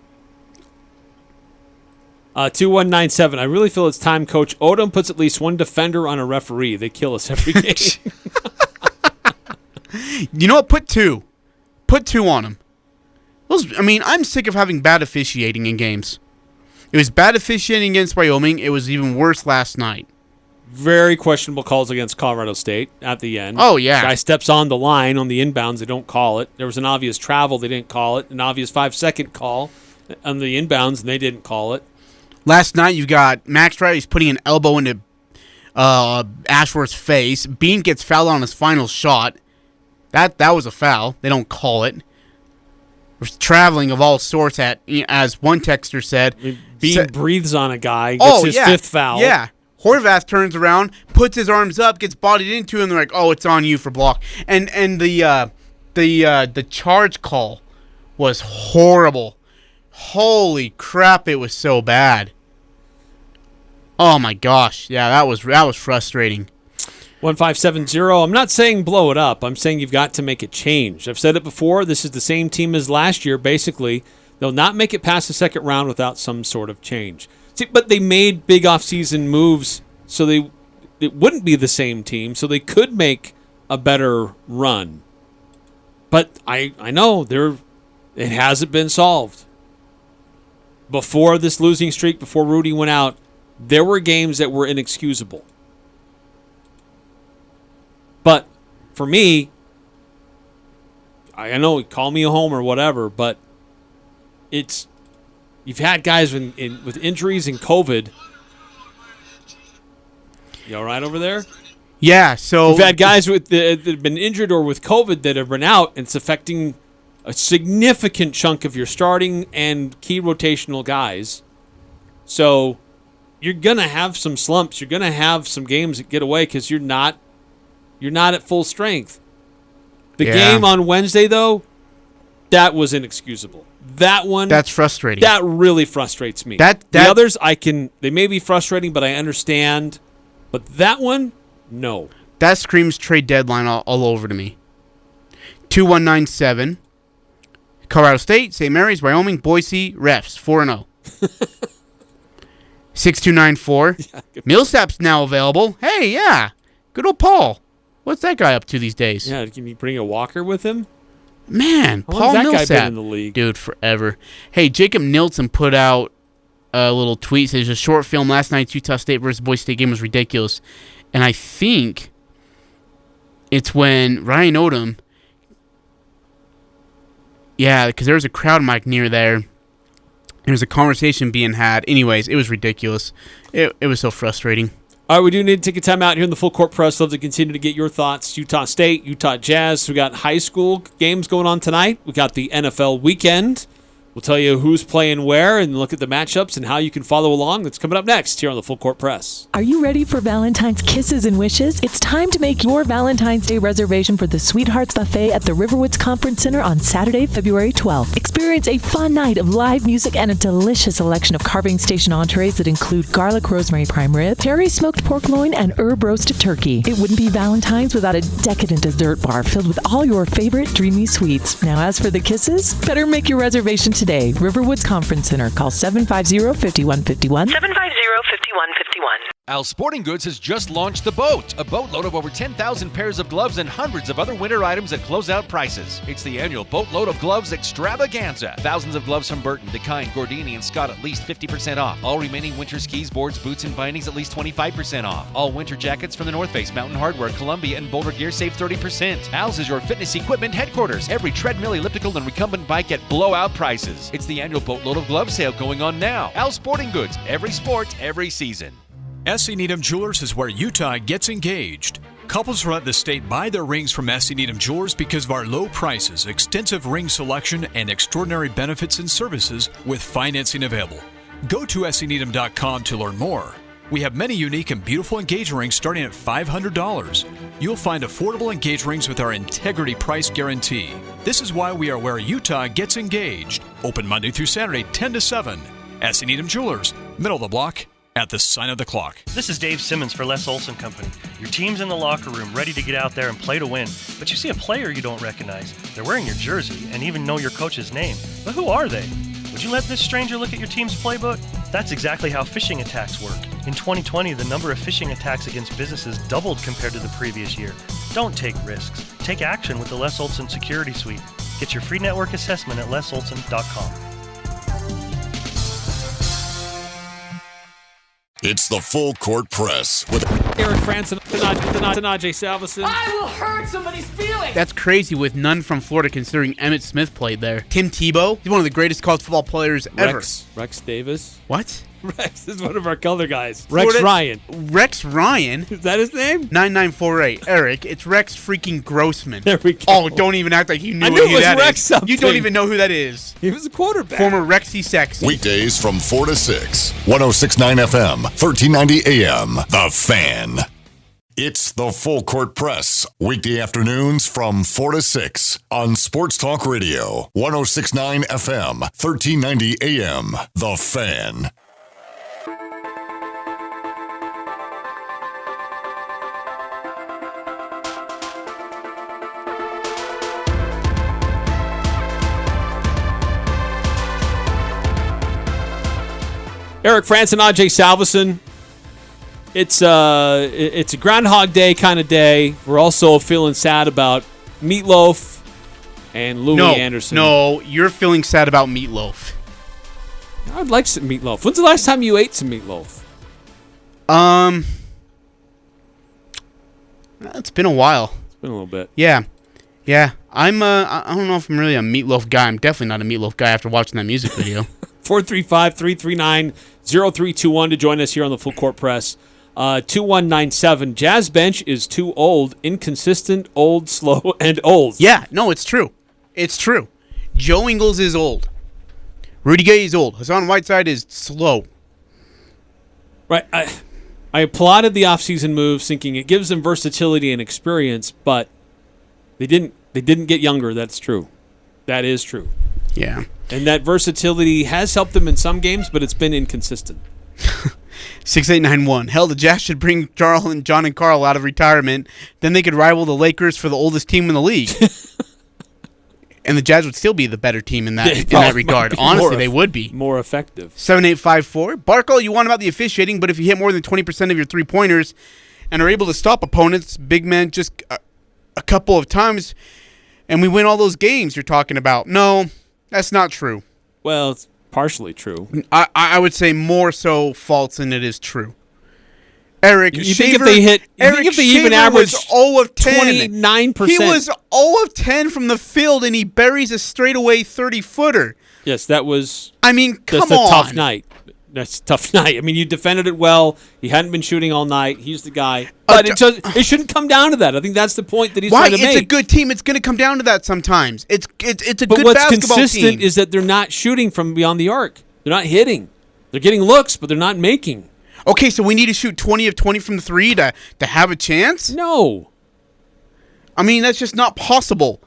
2197. I really feel it's time Coach Odom puts at least one defender on a referee. They kill us every game. You know what? Put 2. Put 2 on him. I'm sick of having bad officiating in games. It was bad officiating against Wyoming. It was even worse last night. Very questionable calls against Colorado State at the end. Oh, yeah. Guy steps on the line on the inbounds. They don't call it. There was an obvious travel. They didn't call it. An obvious 5-second call on the inbounds, and they didn't call it. Last night, you've got Max Riley's putting an elbow into Ashworth's face. Bean gets fouled on his final shot. That was a foul. They don't call it. There's traveling of all sorts as one texter said. Bean breathes on a guy, gets his 5th foul. Yeah. Horvath turns around, puts his arms up, gets bodied into, and they're like, "Oh, it's on you for block." And the charge call was horrible. Holy crap! It was so bad. Oh my gosh! Yeah, that was frustrating. 1570. I'm not saying blow it up. I'm saying you've got to make a change. I've said it before. This is the same team as last year. Basically, they'll not make it past the second round without some sort of change. See, but they made big offseason moves so it wouldn't be the same team, so they could make a better run. But I know it hasn't been solved. Before this losing streak, before Rudy went out, there were games that were inexcusable. But for me, I know, call me a homer or whatever, but you've had guys with injuries and COVID. You all right over there? Yeah, so... You've had guys that have been injured or with COVID that have been out, and it's affecting a significant chunk of your starting and key rotational guys. So you're going to have some slumps. You're going to have some games that get away because you're not at full strength. The game on Wednesday, though, that was inexcusable. That one... That's frustrating. That really frustrates me. The others, they may be frustrating, but I understand. But that one, no. That screams trade deadline all over to me. 2197. Colorado State, St. Mary's, Wyoming, Boise, refs, 4-0. 6294. Millsap's now available. Hey, yeah. Good old Paul. What's that guy up to these days? Yeah, can you bring a walker with him? Man, How Paul long has that Millsap. guy been in the league? Dude, forever. Hey, Jacob Nilsson put out a little tweet. Says a short film last night's Utah State versus Boise State game was ridiculous. And I think it's when Ryan Odom... Yeah, because there was a crowd mic near there. There was a conversation being had. Anyways, it was ridiculous. It was so frustrating. All right, we do need to take a time out here in the Full Court Press. Love to continue to get your thoughts. Utah State, Utah Jazz. We got high school games going on tonight. We got the NFL weekend. We'll tell you who's playing where and look at the matchups and how you can follow along. That's coming up next here on the Full Court Press. Are you ready for Valentine's kisses and wishes? It's time to make your Valentine's Day reservation for the Sweethearts Buffet at the Riverwoods Conference Center on Saturday, February 12th. Experience a fun night of live music and a delicious selection of carving station entrees that include garlic rosemary prime rib, cherry smoked pork loin, and herb roasted turkey. It wouldn't be Valentine's without a decadent dessert bar filled with all your favorite dreamy sweets. Now, as for the kisses, better make your reservation today. Riverwoods Conference Center. Call 750-5151. 750-5151. Al Sporting Goods has just launched The Boat, a boatload of over 10,000 pairs of gloves and hundreds of other winter items at closeout prices. It's the annual Boatload of Gloves Extravaganza. Thousands of gloves from Burton, Dakine, Gordini, and Scott at least 50% off. All remaining winter skis, boards, boots, and bindings at least 25% off. All winter jackets from the North Face, Mountain Hardwear, Columbia, and Boulder Gear save 30%. Al's is your fitness equipment headquarters. Every treadmill, elliptical, and recumbent bike at blowout prices. It's the annual Boatload of Gloves sale going on now. Al Sporting Goods, every sport, every season. S.C. Needham Jewelers is where Utah gets engaged. Couples throughout the state buy their rings from S.C. Needham Jewelers because of our low prices, extensive ring selection, and extraordinary benefits and services with financing available. Go to scneedham.com to learn more. We have many unique and beautiful engagement rings starting at $500. You'll find affordable engagement rings with our integrity price guarantee. This is why we are where Utah gets engaged. Open Monday through Saturday, 10 to 7. S.C. Needham Jewelers, middle of the block, at the sign of the clock. This is Dave Simmons for Les Olson Company. Your team's in the locker room ready to get out there and play to win, but you see a player you don't recognize. They're wearing your jersey and even know your coach's name. But who are they? Would you let this stranger look at your team's playbook? That's exactly how phishing attacks work. In 2020, the number of phishing attacks against businesses doubled compared to the previous year. Don't take risks. Take action with the Les Olson Security Suite. Get your free network assessment at lesolson.com. It's the Full Court Press with Eric Frandsen and Ajay Salvesen. I will hurt somebody's feelings. That's crazy with none from Florida considering Emmitt Smith played there. Tim Tebow, he's one of the greatest college football players ever. Rex Davis. What? Rex is one of our color guys. Florida, Ryan. Rex Ryan? Is that his name? 9948. Eric, it's Rex freaking Grossman. There we go. Oh, don't even act like you knew who that Rex is. Something. You don't even know who that is. He was a quarterback. Former Rexy Sexy. weekdays from 4 to 6. 106.9 FM, 1390 AM. The Fan. It's the Full Court Press, weekday afternoons from 4 to 6 on Sports Talk Radio, 106.9 FM, 1390 AM. The Fan. Eric Frandsen, Ajay Salvesen. It's a Groundhog Day kind of day. We're also feeling sad about Meatloaf and Louie Anderson. No, you're feeling sad about Meatloaf. I'd like some meatloaf. When's the last time you ate some meatloaf? It's been a while. It's been a little bit. Yeah. I don't know if I'm really a Meatloaf guy. I'm definitely not a Meatloaf guy after watching that music video. 435-339-0321 to join us here on the Full Court Press. 2197. Jazz bench is too old, inconsistent, old, slow, and old. Yeah, no, it's true. It's true. Joe Ingles is old. Rudy Gay is old. Hassan Whiteside is slow. Right. I applauded the offseason moves, thinking it gives them versatility and experience, but they didn't get younger. That's true. That is true. Yeah. And that versatility has helped them in some games, but it's been inconsistent. 6891. Hell, the Jazz should bring John and Carl out of retirement. Then they could rival the Lakers for the oldest team in the league. And the Jazz would still be the better team in that regard. Honestly, they would be. More effective. 7854. Bark all you want about the officiating, but if you hit more than 20% of your three-pointers and are able to stop opponents, big men, just a couple of times, and we win all those games you're talking about. No, that's not true. Well, it's partially true. I would say more so false than it is true. Eric you Shaver, think if they even average 0 of 10. 29%. He was 0 of 10 from the field, and he buries a straightaway 30-footer. Yes, that was. I mean, come just on. a tough night. that's a tough night. I mean, you defended it well. He hadn't been shooting all night. He's the guy. But it shouldn't come down to that. I think that's the point that he's trying to make. It's a good team. It's going to come down to that sometimes. It's a good basketball team. But what's consistent is that they're not shooting from beyond the arc. They're not hitting. They're getting looks, but they're not making. Okay, so we need to shoot 20 of 20 from the three to have a chance? No. I mean, that's just not possible.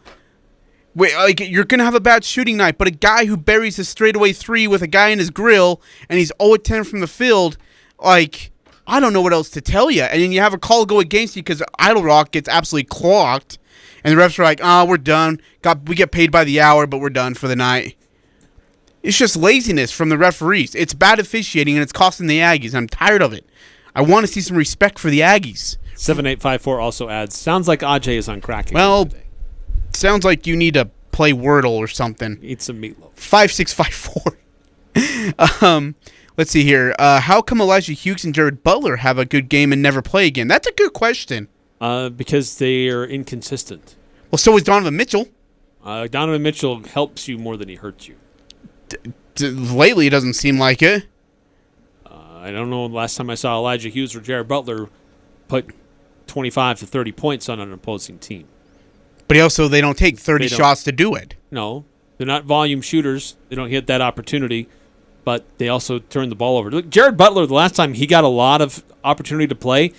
Wait, you're going to have a bad shooting night, but a guy who buries a straightaway three with a guy in his grill and he's 0-10 from the field, I don't know what else to tell you. And then you have a call go against you because Idle Rock gets absolutely clocked, and the refs are like, we're done. We get paid by the hour, but we're done for the night. It's just laziness from the referees. It's bad officiating, and it's costing the Aggies. I'm tired of it. I want to see some respect for the Aggies. 7854 also adds, sounds like Ajay is on crack again today. Sounds like you need to play Wordle or something. Eat some meatloaf. 5654. Let's see here. How come Elijah Hughes and Jared Butler have a good game and never play again? That's a good question. Because they are inconsistent. Well, so is Donovan Mitchell. Donovan Mitchell helps you more than he hurts you. Lately, it doesn't seem like it. I don't know the last time I saw Elijah Hughes or Jared Butler put 25 to 30 points on an opposing team. But they don't take 30 shots to do it. No, they're not volume shooters. They don't hit that opportunity, but they also turn the ball over. Look, Jared Butler, the last time he got a lot of opportunity to play,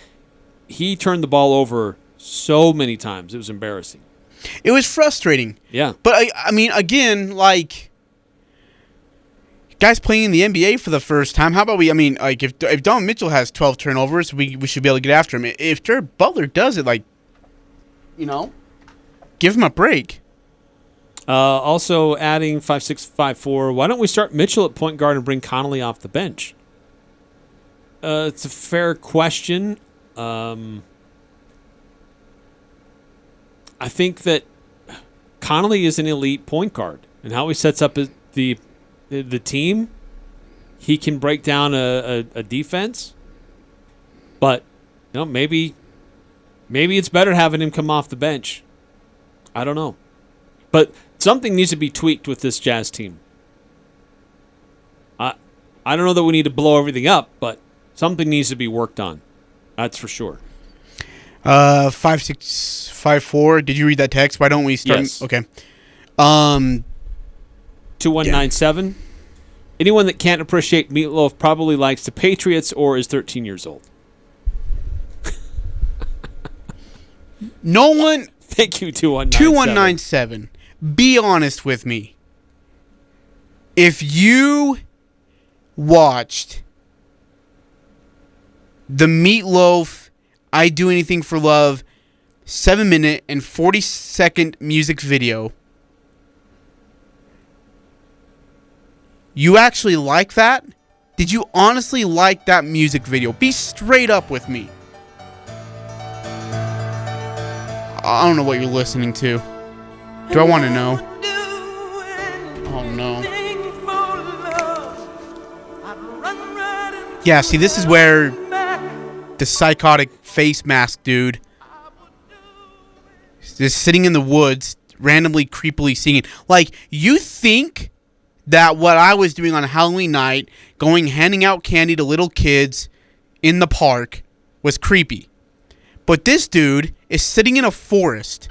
he turned the ball over so many times. It was embarrassing. It was frustrating. Yeah. But, I mean, again, guys playing in the NBA for the first time, how about if Don Mitchell has 12 turnovers, we should be able to get after him. If Jared Butler does it, give him a break. Also adding 5654, why don't we start Mitchell at point guard and bring Connolly off the bench? It's a fair question. I think that Connolly is an elite point guard, and how he sets up the team, he can break down a defense. But maybe it's better having him come off the bench. I don't know. But something needs to be tweaked with this Jazz team. I don't know that we need to blow everything up, but something needs to be worked on. That's for sure. 5654. Did you read that text? Why don't we start? Yes. Okay. 2197. Anyone that can't appreciate Meatloaf probably likes the Patriots or is 13 years old. No one. Thank you, 2197. 2197. Be honest with me. If you watched the Meatloaf I Do Anything for Love 7-minute and 40-second music video, you actually like that? Did you honestly like that music video? Be straight up with me. I don't know what you're listening to. Do I want to know? Oh, no. Yeah, see, this is where the psychotic face mask dude is just sitting in the woods, randomly, creepily singing. You think that what I was doing on Halloween night, handing out candy to little kids in the park, was creepy. But this dude is sitting in a forest,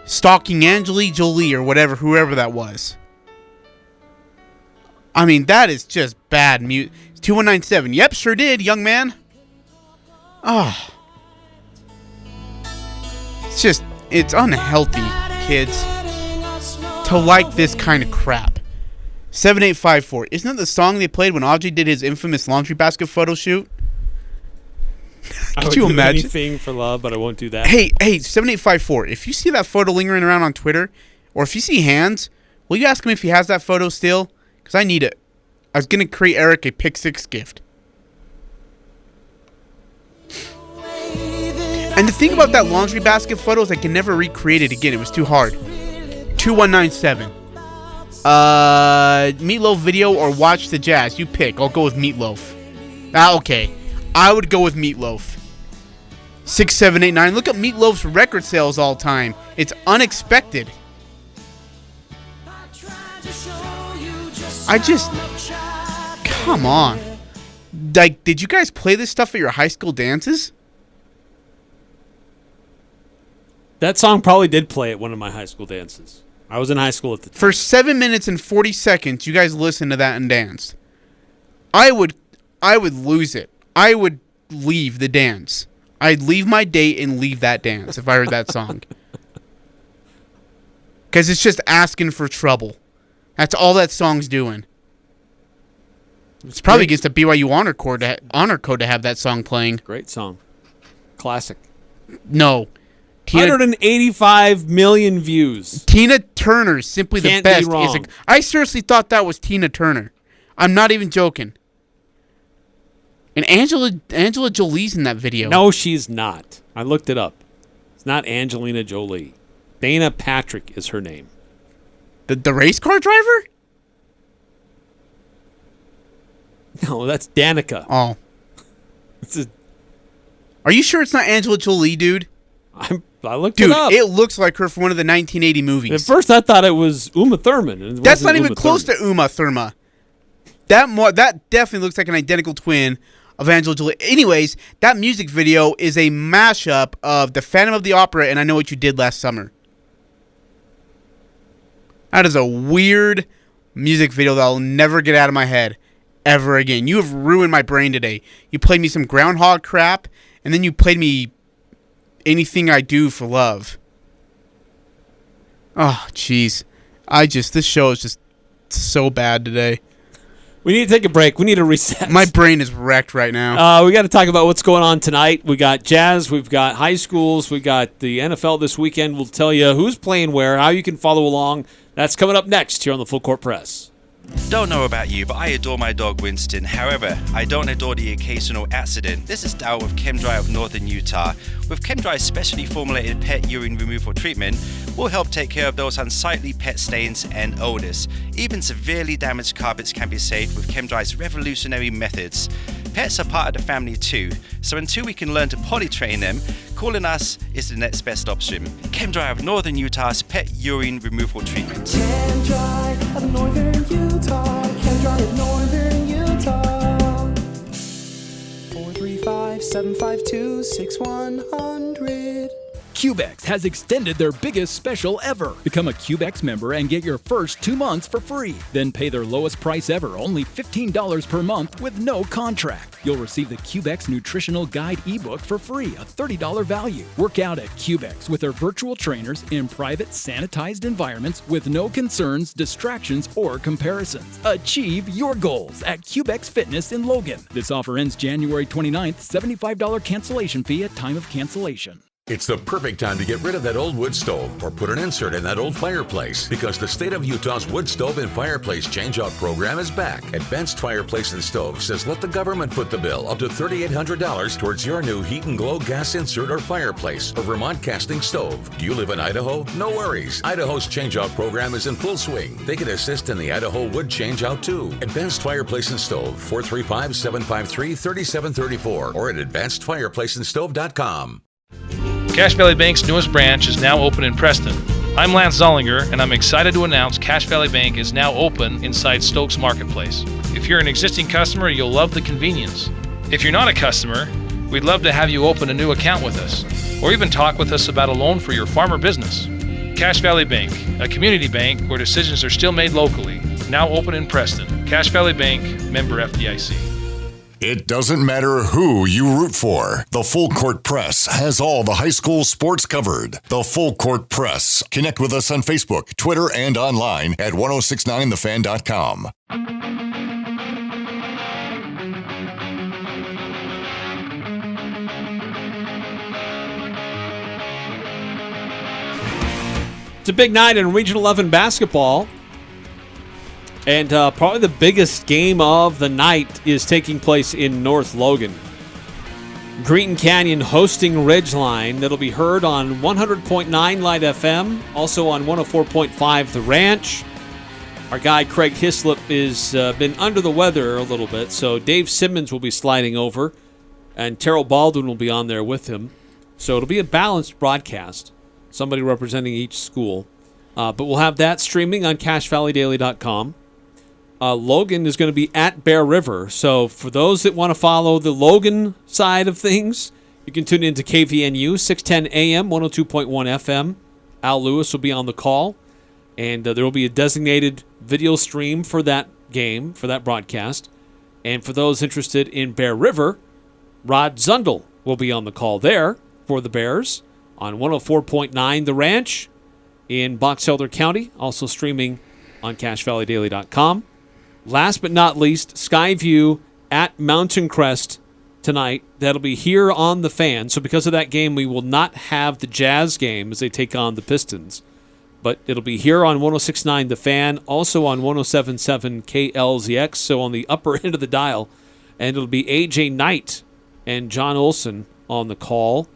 stalking Angelina Jolie or whoever that was. I mean, that is just bad music. 2197. Yep, sure did, young man. It's unhealthy, kids, to like this kind of crap. 7854. Isn't that the song they played when Ajay did his infamous laundry basket photo shoot? Could you imagine? Anything for love, but I won't do that. Hey, 7854. If you see that photo lingering around on Twitter, or if you see hands, will you ask him if he has that photo still? Because I need it. I was going to create Eric a Pick 6 gift. And the thing about that laundry basket photo is I can never recreate it again. It was too hard. 2197. Meatloaf video or watch the Jazz. You pick. I'll go with Meatloaf. Okay. I would go with Meatloaf. 6789. Look at Meatloaf's record sales all time. It's unexpected. come on. Like, did you guys play this stuff at your high school dances? That song probably did play at one of my high school dances. I was in high school at the time. For 7 minutes and 40 seconds, you guys listened to that and danced. I would lose it. I would leave the dance. I'd leave my date and leave that dance if I heard that song. Because it's just asking for trouble. That's all that song's doing. It's probably against the BYU honor code to have that song playing. Great song. Classic. No. 185 million views. Tina Turner, simply Can't the best. be wrong. I seriously thought that was Tina Turner. I'm not even joking. And Angela Jolie's in that video. No, she's not. I looked it up. It's not Angelina Jolie. Dana Patrick is her name. The race car driver? No, that's Danica. Oh. Are you sure it's not Angela Jolie, dude? I looked it up. Dude, it looks like her from one of the 1980 movies. At first, I thought it was Uma Thurman. That's not even close to Uma Thurman. That definitely looks like an identical twin of Angela Jolie. Anyways, that music video is a mashup of The Phantom of the Opera and I Know What You Did Last Summer. That is a weird music video that I'll never get out of my head ever again. You have ruined my brain today. You played me some groundhog crap, and then you played me Anything I Do for Love. Oh, jeez. This show is just so bad today. We need to take a break. We need to reset. My brain is wrecked right now. We got to talk about what's going on tonight. We got jazz. We've got high schools. We got the NFL this weekend. We'll tell you who's playing where, how you can follow along. That's coming up next here on the Full Court Press. Don't know about you, but I adore my dog Winston. However, I don't adore the occasional accident. This is Dal with ChemDry of Northern Utah. With ChemDry's specially formulated pet urine removal treatment, we'll help take care of those unsightly pet stains and odors. Even severely damaged carpets can be saved with ChemDry's revolutionary methods. Pets are part of the family too, so until we can learn to potty train them, calling us is the next best option. ChemDry of Northern Utah's pet urine removal treatment. ChemDry of Northern Utah. ChemDry of Northern Utah. 435-752-6100. Cubex has extended their biggest special ever. Become a Cubex member and get your first 2 months for free. Then pay their lowest price ever, only $15 per month with no contract. You'll receive the Cubex Nutritional Guide ebook for free, a $30 value. Work out at Cubex with their virtual trainers in private, sanitized environments with no concerns, distractions, or comparisons. Achieve your goals at Cubex Fitness in Logan. This offer ends January 29th, $75 cancellation fee at time of cancellation. It's the perfect time to get rid of that old wood stove or put an insert in that old fireplace because the state of Utah's wood stove and fireplace change-out program is back. Advanced Fireplace and Stove says let the government foot the bill up to $3,800 towards your new Heat and Glow gas insert or fireplace or Vermont casting stove. Do you live in Idaho? No worries. Idaho's change-out program is in full swing. They can assist in the Idaho wood change-out too. Advanced Fireplace and Stove, 435-753-3734 or at advancedfireplaceandstove.com. Cache Valley Bank's newest branch is now open in Preston. I'm Lance Zollinger, and I'm excited to announce Cache Valley Bank is now open inside Stokes Marketplace. If you're an existing customer, you'll love the convenience. If you're not a customer, we'd love to have you open a new account with us, or even talk with us about a loan for your farm or business. Cache Valley Bank, a community bank where decisions are still made locally, now open in Preston. Cache Valley Bank, member FDIC. It doesn't matter who you root for. The Full Court Press has all the high school sports covered. The Full Court Press. Connect with us on Facebook, Twitter, and online at 1069thefan.com. It's a big night in Regional 11 basketball. And probably the biggest game of the night is taking place in North Logan. Green Canyon hosting Ridgeline. That'll be heard on 100.9 Light FM, also on 104.5 The Ranch. Our guy Craig Hislop has been under the weather a little bit, so Dave Simmons will be sliding over, and Terrell Baldwin will be on there with him. So it'll be a balanced broadcast, somebody representing each school. But we'll have that streaming on CacheValleyDaily.com. Logan is going to be at Bear River. So for those that want to follow the Logan side of things, you can tune into KVNU, 610 AM, 102.1 FM. Al Lewis will be on the call, and there will be a designated video stream for that game, for that broadcast. And for those interested in Bear River, Rod Zundel will be on the call there for the Bears on 104.9 The Ranch in Box Elder County, also streaming on CashValleyDaily.com. Last but not least, Skyview at Mountain Crest tonight. That'll be here on the Fan. So because of that game, we will not have the Jazz game as they take on the Pistons. But it'll be here on 106.9 The Fan, also on 107.7 KLZX, so on the upper end of the dial. And it'll be Ajay Knight and John Olson on the call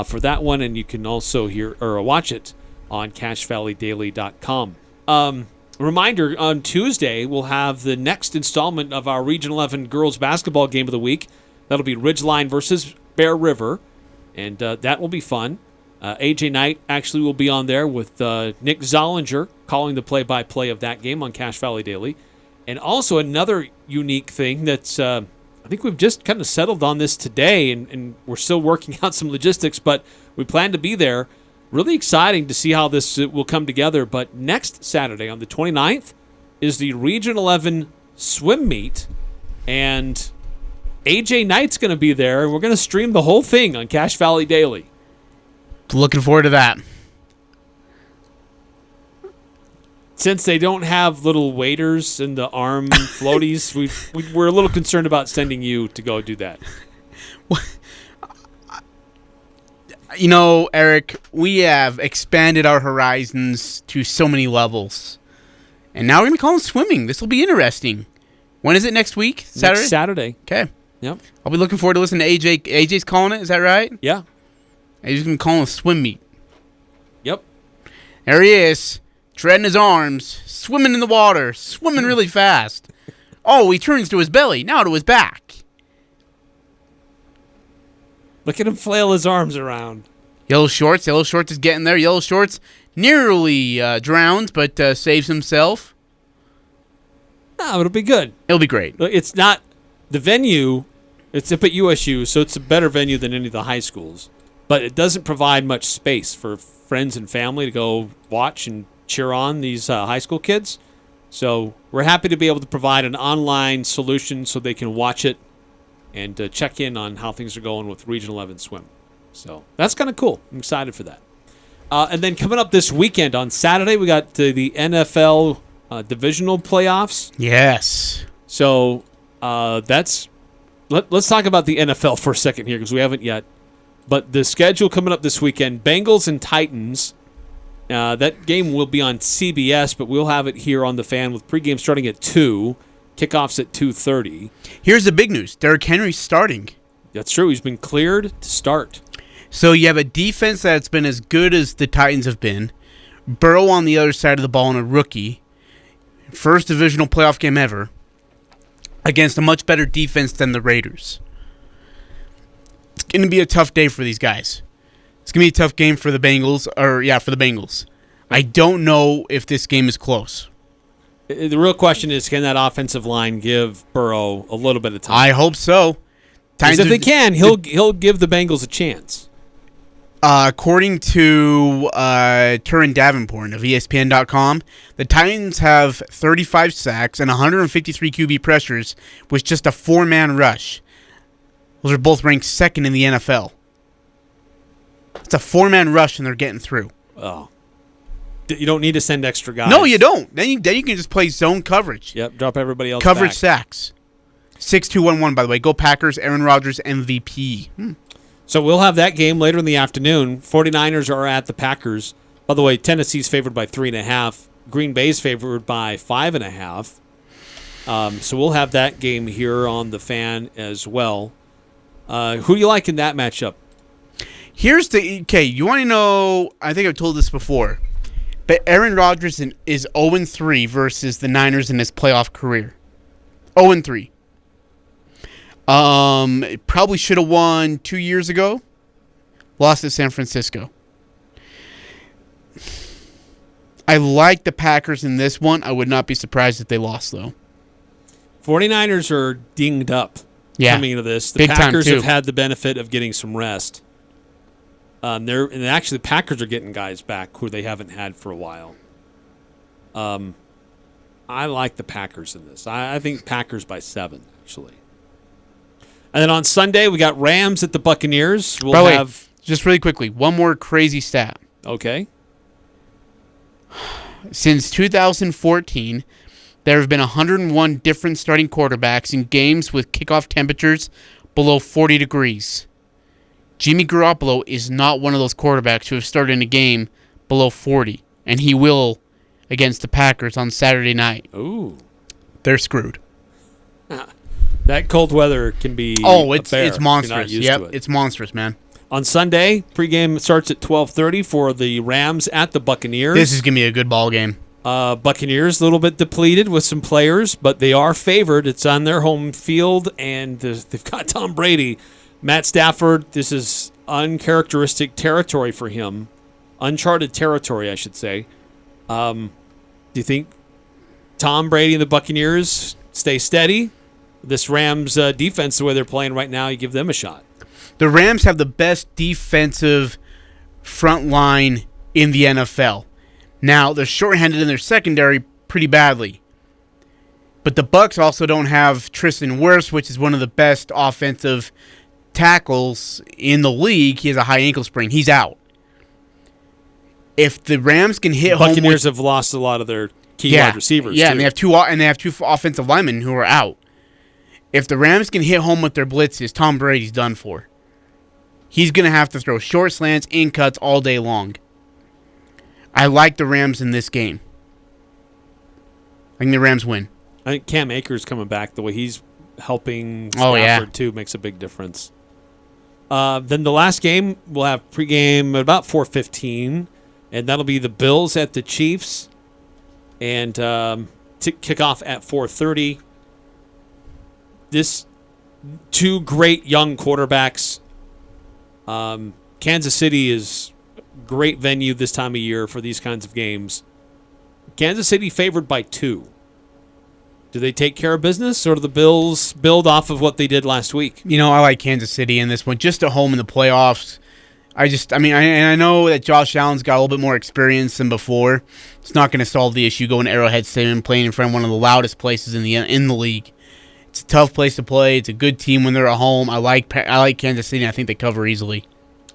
for that one. And you can also hear or watch it on CashValleyDaily.com. Reminder, on Tuesday, we'll have the next installment of our Region 11 girls basketball game of the week. That'll be Ridgeline versus Bear River, and that will be fun. AJ Knight actually will be on there with Nick Zollinger calling the play-by-play of that game on Cache Valley Daily. And also another unique thing that's, I think we've just kind of settled on this today, and we're still working out some logistics, but we plan to be there. Really exciting to see how this will come together. But next Saturday on the 29th is the Region 11 swim meet. And AJ Knight's going to be there. And we're going to stream the whole thing on Cache Valley Daily. Looking forward to that. Since they don't have little waders and the arm floaties, we're a little concerned about sending you to go do that. You know, Eric, we have expanded our horizons to so many levels. And now we're going to call them swimming. This will be interesting. When is it next week? Saturday? Next Saturday. Okay. Yep. I'll be looking forward to listening to AJ. AJ's calling it, is that right? Yeah. AJ's going to call it a swim meet. Yep. There he is, treading his arms, swimming in the water, swimming really fast. Oh, he turns to his belly, now to his back. Look at him flail his arms around. Yellow Shorts is getting there. Yellow Shorts nearly drowns, but saves himself. No, it'll be good. It'll be great. It's not the venue. It's up at USU, so it's a better venue than any of the high schools. But it doesn't provide much space for friends and family to go watch and cheer on these high school kids. So we're happy to be able to provide an online solution so they can watch it and check in on how things are going with Region 11 swim. So that's kind of cool. I'm excited for that. And then coming up this weekend on Saturday, we got the NFL divisional playoffs. Yes. So let's talk about the NFL for a second here because we haven't yet. But the schedule coming up this weekend, Bengals and Titans. That game will be on CBS, but we'll have it here on the Fan with pregame starting at 2, kickoffs at 2:30. Here's the big news. Derrick Henry's starting. That's true. He's been cleared to start. So you have a defense that's been as good as the Titans have been. Burrow on the other side of the ball and a rookie. First divisional playoff game ever against a much better defense than the Raiders. It's going to be a tough day for these guys. It's going to be a tough game for the Bengals. For the Bengals. I don't know if this game is close. The real question is, can that offensive line give Burrow a little bit of time? I hope so. Because if they can, he'll give the Bengals a chance. According to Turin Davenport of ESPN.com, the Titans have 35 sacks and 153 QB pressures with just a 4-man rush. Those are both ranked second in the NFL. It's a 4-man rush and they're getting through. Oh. You don't need to send extra guys. No, you don't. Then you can just play zone coverage. Yep, drop everybody else Coverage back. sacks. 6-2-1-1, by the way. Go Packers, Aaron Rodgers, MVP. So we'll have that game later in the afternoon. 49ers are at the Packers. By the way, Tennessee's favored by 3.5. Green Bay's favored by 5.5. So we'll have that game here on the Fan as well. Who do you like in that matchup? Okay, you want to know, I think I've told this before, but Aaron Rodgers is 0-3 versus the Niners in his playoff career. 0-3. Probably should have won 2 years ago. Lost at San Francisco. I like the Packers in this one. I would not be surprised if they lost, though. 49ers are dinged up coming into this. The Big time, Packers too. have had the benefit of getting some rest. And actually, the Packers are getting guys back who they haven't had for a while. I like the Packers in this. I think Packers by 7, actually. And then on Sunday, we got Rams at the Buccaneers. We'll have just really quickly, one more crazy stat. Okay. Since 2014, there have been 101 different starting quarterbacks in games with kickoff temperatures below 40 degrees. Jimmy Garoppolo is not one of those quarterbacks who have started in a game below 40, and he will against the Packers on Saturday night. Ooh. They're screwed. That cold weather can be it's monstrous. Yep, it's monstrous, man. On Sunday, pregame starts at 12:30 for the Rams at the Buccaneers. This is going to be a good ball game. Buccaneers a little bit depleted with some players, but they are favored. It's on their home field, and they've got Tom Brady. Matt Stafford, this is uncharacteristic territory for him. Uncharted territory, I should say. Do you think Tom Brady and the Buccaneers stay steady? This Rams defense, the way they're playing right now, you give them a shot. The Rams have the best defensive front line in the NFL. Now, they're shorthanded in their secondary pretty badly. But the Bucs also don't have Tristan Wirfs, which is one of the best offensive tackles in the league. He has a high ankle sprain. He's out. If the Rams can hit home, Buccaneers have lost a lot of their key wide receivers. Yeah, too. and they have two offensive linemen who are out. If the Rams can hit home with their blitzes, Tom Brady's done for. He's going to have to throw short slants, in cuts all day long. I like the Rams in this game. I think the Rams win. I think Cam Akers coming back, the way he's helping Stafford too, makes a big difference. Then the last game, we'll have pregame at about 4:15, and that'll be the Bills at the Chiefs, and kick off at 4:30. This two great young quarterbacks. Kansas City is a great venue this time of year for these kinds of games. Kansas City favored by 2. Do they take care of business, or do the Bills build off of what they did last week? You know, I like Kansas City in this one, just at home in the playoffs. I know that Josh Allen's got a little bit more experience than before. It's not going to solve the issue going to Arrowhead Stadium, playing in front of one of the loudest places in the league. It's a tough place to play. It's a good team when they're at home. I like Kansas City. I think they cover easily.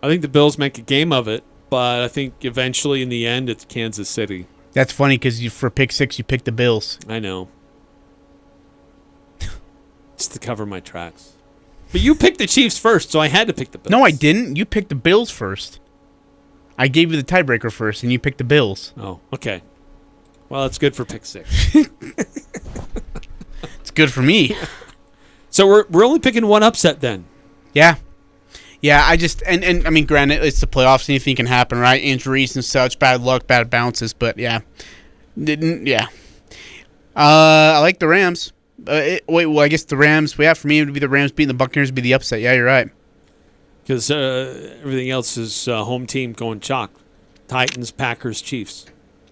I think the Bills make a game of it, but I think eventually in the end it's Kansas City. That's funny because for pick 6 you picked the Bills. I know. Just to cover my tracks. But you picked the Chiefs first, so I had to pick the Bills. No, I didn't. You picked the Bills first. I gave you the tiebreaker first, and you picked the Bills. Oh, okay. Well, it's good for pick 6. It's good for me. So we're only picking one upset then. Yeah. Yeah, I mean, granted, it's the playoffs, anything can happen, right? Injuries and such, bad luck, bad bounces, but yeah. I like the Rams. I guess the Rams, for me, it would be the Rams beating the Buccaneers would be the upset. Yeah, you're right. Because everything else is home team going chalk. Titans, Packers, Chiefs.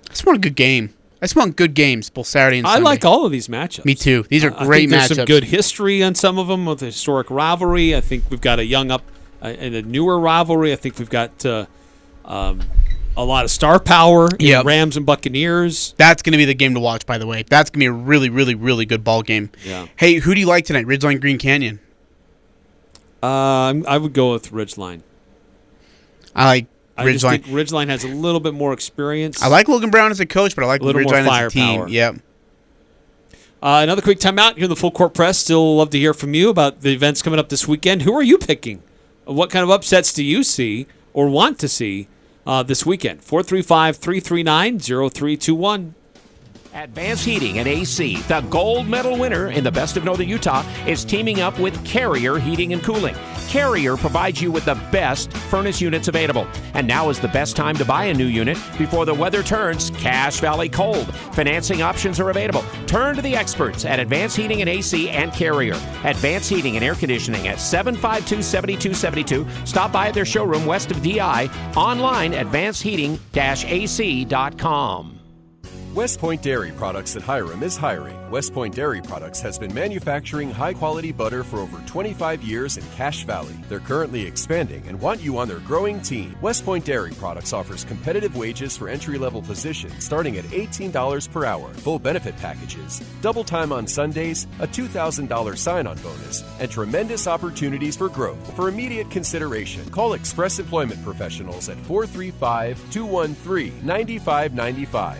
I just want a good game. I just want good games, both Saturday and Sunday. I like all of these matchups. Me too. These are great matchups. I think there's some good history on some of them with a historic rivalry. I think we've got a young up and a newer rivalry. I think we've got a lot of star power in Rams and Buccaneers. That's going to be the game to watch, by the way. That's going to be a really, really, really good ball game. Yeah. Hey, who do you like tonight, Ridgeline, Green Canyon? I would go with Ridgeline. I like Ridgeline. I just think Ridgeline has a little bit more experience. I like Logan Brown as a coach, but I like Ridgeline as a team. Yep. Another quick timeout here in the Full Court Press. Still love to hear from you about the events coming up this weekend. Who are you picking? What kind of upsets do you see or want to see this weekend? 435-339-0321. Advanced Heating and AC, the gold medal winner in the Best of Northern Utah, is teaming up with Carrier Heating and Cooling. Carrier provides you with the best furnace units available. And now is the best time to buy a new unit before the weather turns Cache Valley cold. Financing options are available. Turn to the experts at Advanced Heating and AC and Carrier. Advanced Heating and Air Conditioning at 752-7272. Stop by their showroom west of DI. Online, advancedheating-ac.com. West Point Dairy Products at Hiram is hiring. West Point Dairy Products has been manufacturing high-quality butter for over 25 years in Cache Valley. They're currently expanding and want you on their growing team. West Point Dairy Products offers competitive wages for entry-level positions starting at $18 per hour, full benefit packages, double time on Sundays, a $2,000 sign-on bonus, and tremendous opportunities for growth. For immediate consideration, call Express Employment Professionals at 435-213-9595.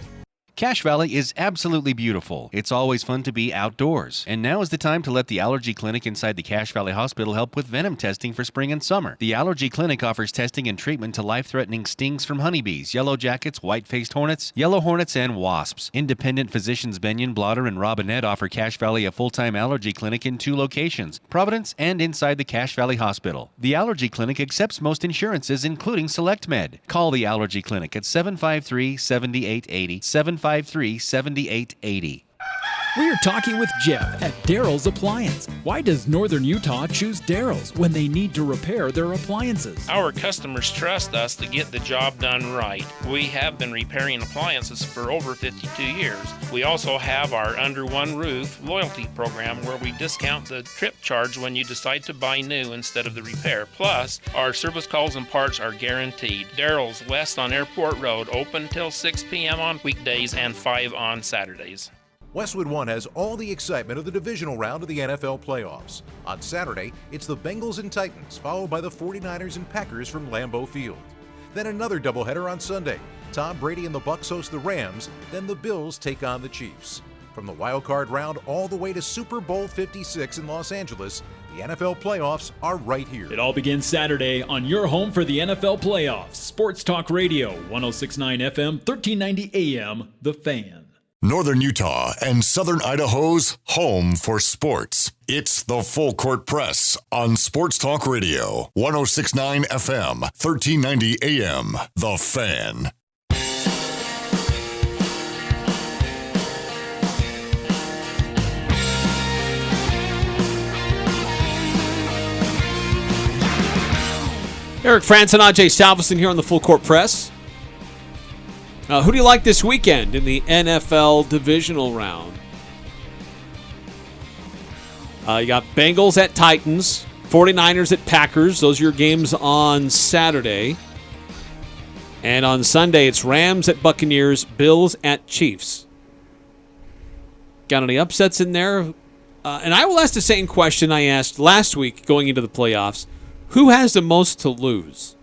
Cache Valley is absolutely beautiful. It's always fun to be outdoors. And now is the time to let the allergy clinic inside the Cache Valley Hospital help with venom testing for spring and summer. The allergy clinic offers testing and treatment to life-threatening stings from honeybees, yellow jackets, white-faced hornets, yellow hornets, and wasps. Independent physicians Benyon, Blotter, and Robinette offer Cache Valley a full-time allergy clinic in 2 locations, Providence and inside the Cache Valley Hospital. The allergy clinic accepts most insurances, including SelectMed. Call the allergy clinic at 753-7880, 753-7880. We are talking with Jeff at Daryl's Appliance. Why does Northern Utah choose Daryl's when they need to repair their appliances? Our customers trust us to get the job done right. We have been repairing appliances for over 52 years. We also have our Under One Roof loyalty program where we discount the trip charge when you decide to buy new instead of the repair. Plus, our service calls and parts are guaranteed. Daryl's West on Airport Road, open till 6 p.m. on weekdays and 5 on Saturdays. Westwood One has all the excitement of the divisional round of the NFL playoffs. On Saturday, it's the Bengals and Titans, followed by the 49ers and Packers from Lambeau Field. Then another doubleheader on Sunday. Tom Brady and the Bucs host the Rams, then the Bills take on the Chiefs. From the wild card round all the way to Super Bowl 56 in Los Angeles, the NFL playoffs are right here. It all begins Saturday on your home for the NFL playoffs. Sports Talk Radio, 106.9 FM, 1390 AM, The Fan. Northern Utah and Southern Idaho's home for sports. It's the Full Court Press on Sports Talk Radio, 106.9 FM, 1390 AM, The Fan. Eric Frandsen, Ajay, Salvesen here on the Full Court Press. Who do you like this weekend in the NFL divisional round? You got Bengals at Titans, 49ers at Packers. Those are your games on Saturday. And on Sunday, it's Rams at Buccaneers, Bills at Chiefs. Got any upsets in there? And I will ask the same question I asked last week going into the playoffs. Who has the most to lose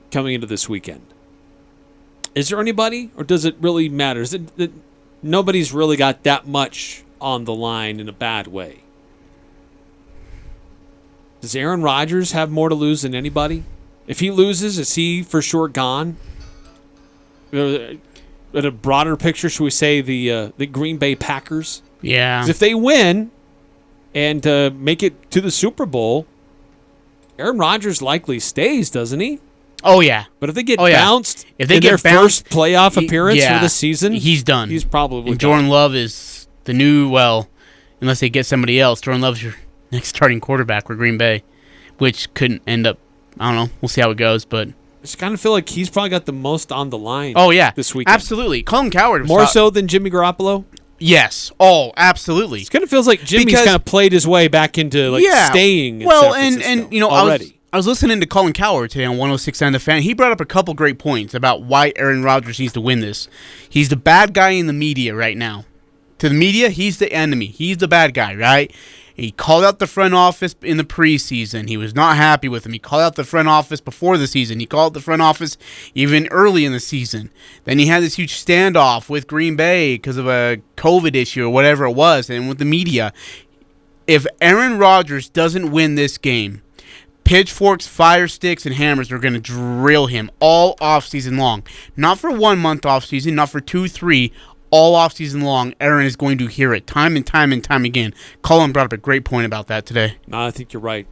coming into this weekend? Is there anybody, or does it really matter? Is it that nobody's really got that much on the line in a bad way? Does Aaron Rodgers have more to lose than anybody? If he loses, is he for sure gone? In a broader picture, should we say the Green Bay Packers? Yeah. 'Cause if they win and make it to the Super Bowl, Aaron Rodgers likely stays, doesn't he? Oh, yeah. But if they get bounced if they in get their bounced, first playoff appearance for the season, he's done. He's probably and Jordan Love is the new, unless they get somebody else, Jordan Love's your next starting quarterback for Green Bay, which couldn't end up, I don't know. We'll see how it goes, but... I just kind of feel like he's probably got the most on the line this weekend. Absolutely. Colin Cowherd was more so than Jimmy Garoppolo? Yes. Oh, absolutely. It kind of feels like Jimmy's kind of played his way back into staying in San Francisco and you know, already. I was listening to Colin Cowherd today on 106.9 The Fan. He brought up a couple great points about why Aaron Rodgers needs to win this. He's the bad guy in the media right now. To the media, he's the enemy. He's the bad guy, right? He called out the front office in the preseason. He was not happy with him. He called out the front office before the season. He called the front office even early in the season. Then he had this huge standoff with Green Bay because of a COVID issue or whatever it was, and with the media. If Aaron Rodgers doesn't win this game, pitchforks, fire sticks, and hammers are going to drill him all offseason long. Not for 1 month offseason, not for 2, 3, all offseason long. Aaron is going to hear it time and time and time again. Colin brought up a great point about that today. No, I think you're right.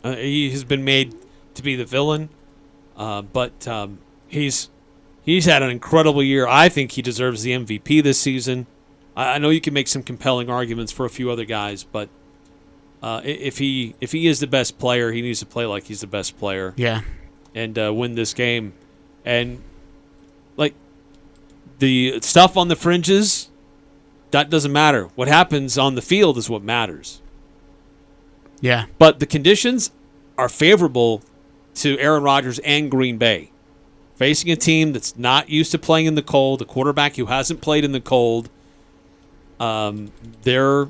He has been made to be the villain, but he's had an incredible year. I think he deserves the MVP this season. I know you can make some compelling arguments for a few other guys, but if he is the best player, he needs to play like he's the best player. Yeah. And win this game. And, The stuff on the fringes, that doesn't matter. What happens on the field is what matters. Yeah. But the conditions are favorable to Aaron Rodgers and Green Bay. Facing a team that's not used to playing in the cold, a quarterback who hasn't played in the cold. They've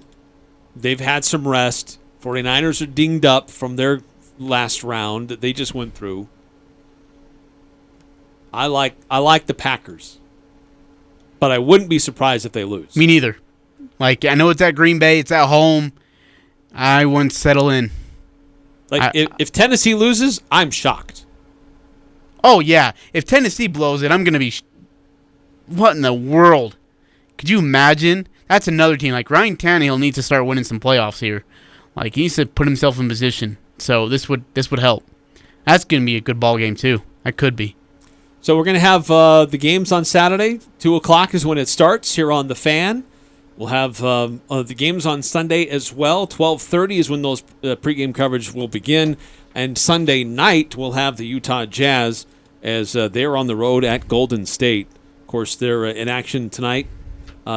had some rest. 49ers are dinged up from their last round that they just went through. I like the Packers. But I wouldn't be surprised if they lose. Me neither. Like, I know it's at Green Bay, it's at home. I wouldn't settle in. Like, if Tennessee loses, I'm shocked. Oh, yeah. If Tennessee blows it, I'm going to be... What in the world? Could you imagine? That's another team. Like, Ryan Tannehill needs to start winning some playoffs here. Like, he needs to put himself in position. So this would help. That's going to be a good ball game, too. That could be. So we're going to have the games on Saturday. 2 o'clock is when it starts here on The Fan. We'll have the games on Sunday as well. 12:30 is when those pregame coverage will begin. And Sunday night, we'll have the Utah Jazz as they're on the road at Golden State. Of course, they're in action tonight,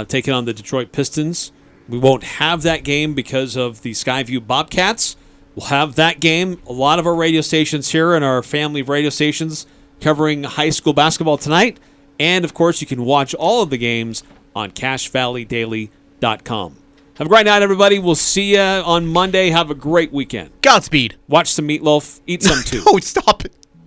taking on the Detroit Pistons. We won't have that game because of the Skyview Bobcats. We'll have that game. A lot of our radio stations here and our family of radio stations covering high school basketball tonight. And, of course, you can watch all of the games on CashValleyDaily.com. Have a great night, everybody. We'll see you on Monday. Have a great weekend. Godspeed. Watch some Meatloaf. Eat some, too. Oh, stop it.